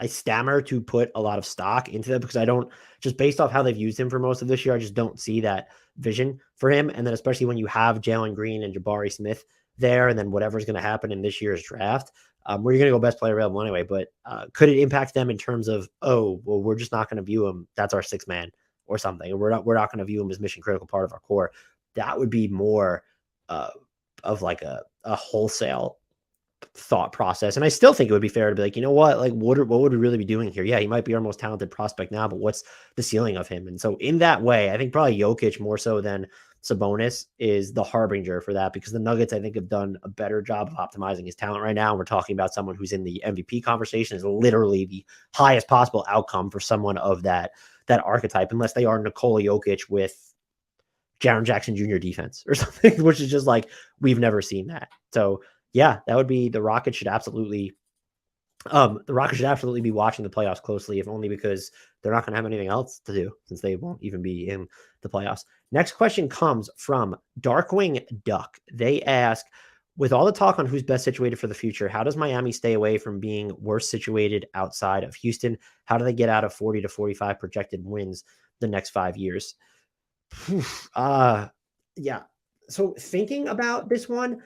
I stammer to put a lot of stock into that because I don't, just based off how they've used him for most of this year, I just don't see that vision for him. And then especially when you have Jalen Green and Jabari Smith there, and then whatever's going to happen in this year's draft, where you're going to go best player available anyway. But could it impact them in terms of, oh, well, we're just not going to view him, that's our sixth man or something, or we're not going to view him as mission critical part of our core? That would be more of like a wholesale thought process. And I still think it would be fair to be like, you know what, like what would we really be doing here? Yeah, he might be our most talented prospect now, but what's the ceiling of him? And so in that way, I think probably Jokic more so than Sabonis is the harbinger for that, because the Nuggets, I think, have done a better job of optimizing his talent right now. And we're talking about someone who's in the MVP conversation, is literally the highest possible outcome for someone of that archetype, unless they are Nikola Jokic with Jaren Jackson Jr. defense or something, which is just like, we've never seen that. So yeah, that would be, the Rockets should absolutely The Rockets should absolutely be watching the playoffs closely, if only because they're not going to have anything else to do since they won't even be in the playoffs. Next question comes from Darkwing Duck. They ask, with all the talk on who's best situated for the future, how does Miami stay away from being worse situated outside of Houston? How do they get out of 40 to 45 projected wins the next 5 years? Yeah. So thinking about this one,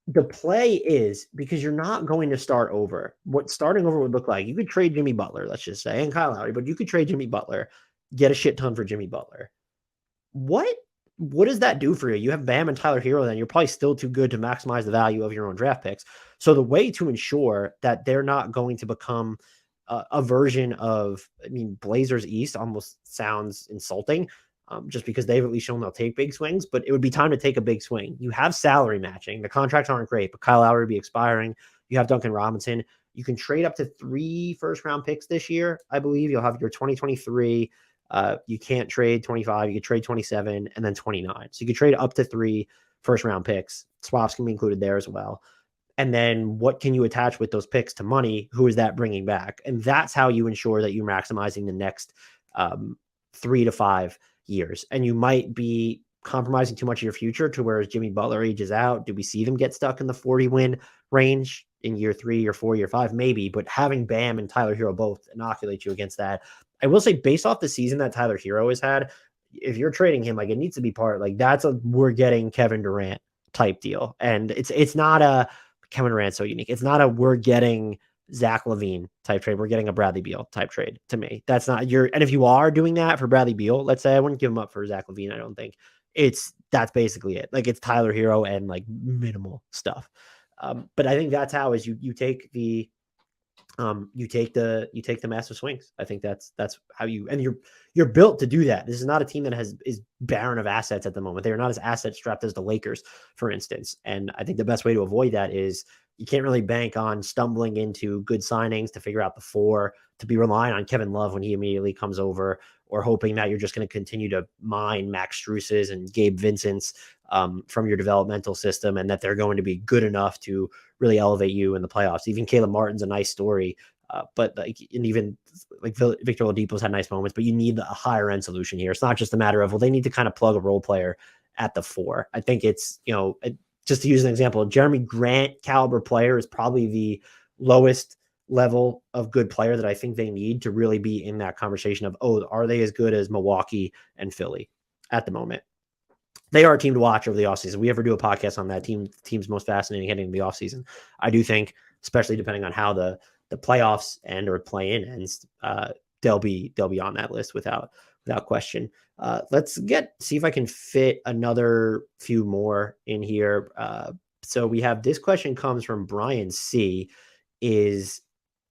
the play is because you're not going to start over. What starting over would look like, you could trade Jimmy Butler, let's just say, and Kyle Lowry, but you could trade Jimmy Butler, get a shit ton for Jimmy Butler. What does that do for you? You have Bam and Tyler Hero, then you're probably still too good to maximize the value of your own draft picks. So the way to ensure that they're not going to become a version of, I mean, Blazers East almost sounds insulting, just because they've at least shown they'll take big swings, but it would be time to take a big swing. You have salary matching. The contracts aren't great, but Kyle Lowry will be expiring. You have Duncan Robinson. You can trade up to 3 first-round picks this year, I believe. You'll have your 2023. You can't trade 25. You could trade 27 and then 29. So you could trade up to 3 first-round picks. Swaps can be included there as well. And then what can you attach with those picks to money? Who is that bringing back? And that's how you ensure that you're maximizing the next 3 to 5 years. And you might be compromising too much of your future to where Jimmy Butler ages out. Do we see them get stuck in the 40 win range in year 3, year 4, year 5? Maybe, but having Bam and Tyler Hero both inoculate you against that. I will say, based off the season that Tyler Hero has had, if you're trading him, like, it needs to be part, like, that's a we're getting Kevin Durant type deal. And it's not a Kevin Durant so unique. It's not a we're getting Zach LaVine type trade. We're getting a Bradley Beal type trade to me. That's not your, and if you are doing that for Bradley Beal, let's say, I wouldn't give him up for Zach LaVine. I don't think that's basically it. Like, it's Tyler Hero and like minimal stuff. But I think that's how is you take the massive swings. I think that's how you, and you're built to do that. This is not a team that is barren of assets at the moment. They are not as asset strapped as the Lakers, for instance. And I think the best way to avoid that is you can't really bank on stumbling into good signings to figure out the 4, to be relying on Kevin Love when he immediately comes over, or hoping that you're just going to continue to mine Max Struess's and Gabe Vincent's from your developmental system, and that they're going to be good enough to really elevate you in the playoffs. Even Caleb Martin's a nice story, but like, and even like Victor Oladipo's had nice moments, but you need a higher end solution here. It's not just a matter of, well, they need to kind of plug a role player at the 4. I think it's, just to use an example, Jeremy Grant caliber player is probably the lowest level of good player that I think they need to really be in that conversation of, oh, are they as good as Milwaukee and Philly at the moment? They are a team to watch over the offseason. We ever do a podcast on that team's most fascinating heading into the offseason. I do think, especially depending on how the playoffs end or play-in ends, they'll be on that list without question. Let's see if I can fit another few more in here. So we have, this question comes from Brian C.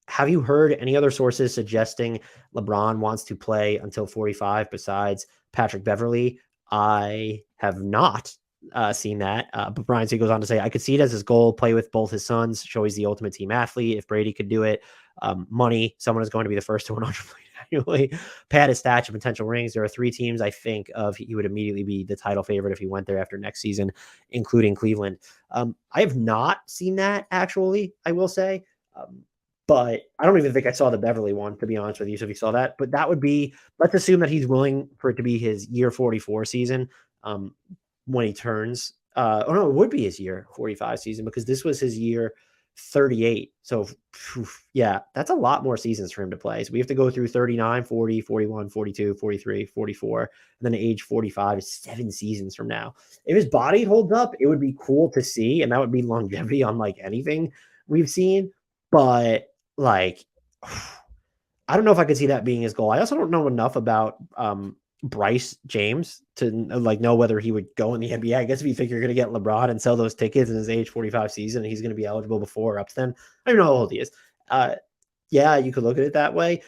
Have you heard any other sources suggesting LeBron wants to play until 45 besides Patrick Beverley? I have not seen that. But Brian C goes on to say, I could see it as his goal, play with both his sons, show he's the ultimate team athlete. If Brady could do it, money, someone is going to be the first to 100 annually, pad his stats of potential rings. There are 3 teams I think of he would immediately be the title favorite if he went there after next season, including Cleveland. I have not seen that, actually, I will say. But I don't even think I saw the Beverly one, to be honest with you. So if you saw that, but that would be, let's assume that he's willing for it to be his year 44 season when he turns. Oh no, it would be his year 45 season, because this was his year 38. So yeah, that's a lot more seasons for him to play. So we have to go through 39, 40, 41, 42, 43, 44, and then age 45 is 7 seasons from now. If his body holds up, it would be cool to see, and that would be longevity unlike anything we've seen. But like, I don't know if I could see that being his goal. I also don't know enough about Bryce James to like know whether he would go in the NBA. I guess if you think you're going to get LeBron and sell those tickets in his age 45 season, and he's going to be eligible before or up then, I don't know how old he is. Yeah, you could look at it that way.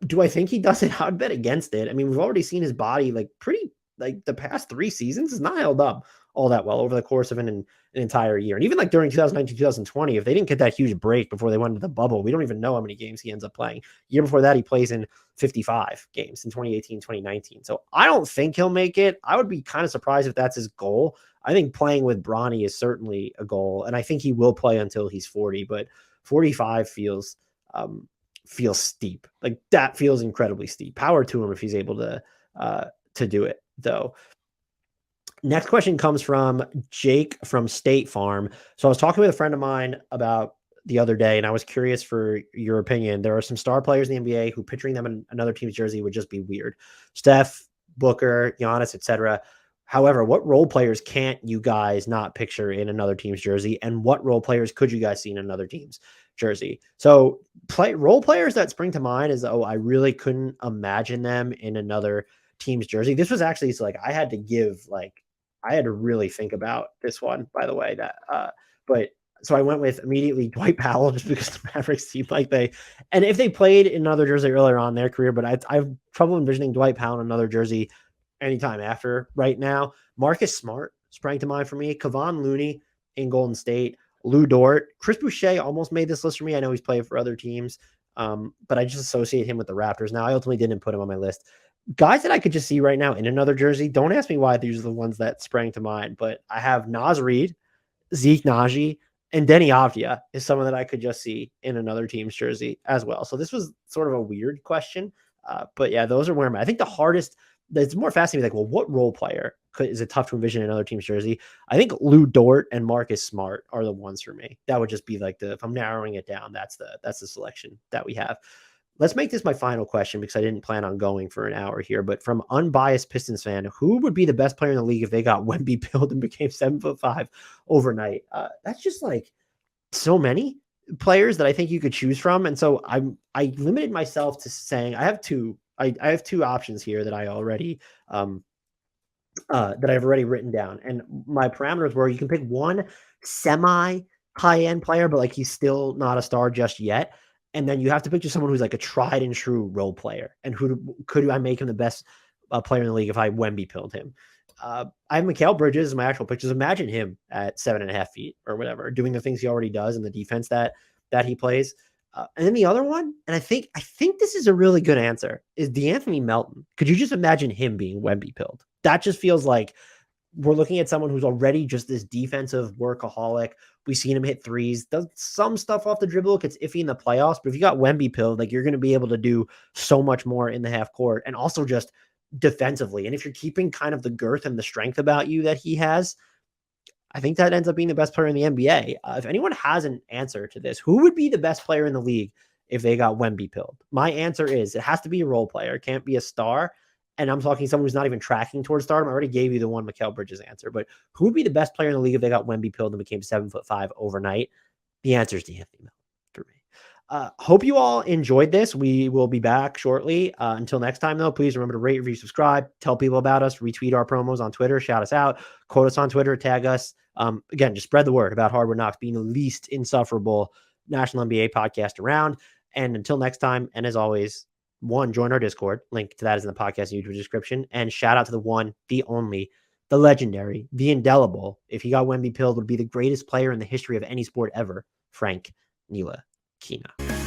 Do I think he does it? I'd bet against it. I mean, we've already seen his body like pretty, like the past 3 seasons is not held up all that well over the course of an entire year. And even like during 2019, 2020, if they didn't get that huge break before they went into the bubble, we don't even know how many games he ends up playing. Year before that, he plays in 55 games in 2018, 2019. So I don't think he'll make it. I would be kind of surprised if that's his goal. I think playing with Bronny is certainly a goal, and I think he will play until he's 40, but 45 feels feels steep. Like that feels incredibly steep. Power to him if he's able to do it though. Next question comes from Jake from State Farm. So I was talking with a friend of mine about the other day, and I was curious for your opinion. There are some star players in the NBA who picturing them in another team's jersey would just be weird. Steph, Booker, Giannis, etc. However, what role players can't you guys not picture in another team's jersey? And what role players could you guys see in another team's jersey? So role players that spring to mind is, I really couldn't imagine them in another team's jersey. This was actually, so like I had to really think about this one, by the way, but so I went with immediately Dwight Powell just because the Mavericks seemed like and if they played in another jersey earlier on in their career, but I have trouble envisioning Dwight Powell in another jersey anytime after right now. Marcus Smart sprang to mind for me. Kevon Looney in Golden State. Lou Dort. Chris Boucher almost made this list for me. I know he's played for other teams, but I just associate him with the Raptors. Now, I ultimately didn't put him on my list. Guys that I could just see right now in another jersey, don't ask me why these are the ones that sprang to mind, but I have Naz Reid, Zeke Naji, and Denny Avdia is someone that I could just see in another team's jersey as well. So this was sort of a weird question, but yeah, those are where I think the hardest, it's more fascinating, like, well, what role player is it tough to envision in another team's jersey? I think Lou Dort and Marcus Smart are the ones for me. That would just be like if I'm narrowing it down, that's the selection that we have. Let's make this my final question because I didn't plan on going for an hour here, but from unbiased Pistons fan, who would be the best player in the league if they got Wemby-PILLED and became 7'5" overnight? That's just like so many players that I think you could choose from. And so I limited myself to saying I have two options here that I already that I've already written down. And my parameters were you can pick one semi high-end player, but like he's still not a star just yet. And then you have to picture someone who's like a tried and true role player. And who could I make him the best player in the league if I Wemby-PILLED him? I have Mikal Bridges as my actual pictures. Imagine him at 7.5 feet or whatever, doing the things he already does and the defense that he plays. And then the other one, and I think this is a really good answer, is DeAnthony Melton. Could you just imagine him being Wemby-PILLED? That just feels like we're looking at someone who's already just this defensive workaholic. We've seen him hit threes, does some stuff off the dribble. It gets iffy in the playoffs, but if you got Wemby-PILLED, like you're going to be able to do so much more in the half court and also just defensively. And if you're keeping kind of the girth and the strength about you that he has, I think that ends up being the best player in the NBA. If anyone has an answer to this, who would be the best player in the league if they got Wemby-PILLED? My answer is it has to be a role player. It can't be a star. And I'm talking someone who's not even tracking towards stardom. I already gave you the one Mikal Bridges answer, but who would be the best player in the league if they got Wemby-PILLED and became 7'5" overnight? The answer is DeAnthony Melton for me. Hope you all enjoyed this. We will be back shortly. Until next time, though, please remember to rate, review, subscribe, tell people about us, retweet our promos on Twitter, shout us out, quote us on Twitter, tag us. Again, just spread the word about Hardwood Knocks being the least insufferable national NBA podcast around. And until next time, and as always, one, join our Discord. Link to that is in the podcast YouTube description. And shout out to the one, the only, the legendary, the indelible, if he got Wemby-PILLED, would be the greatest player in the history of any sport ever, Frank Ntilikina.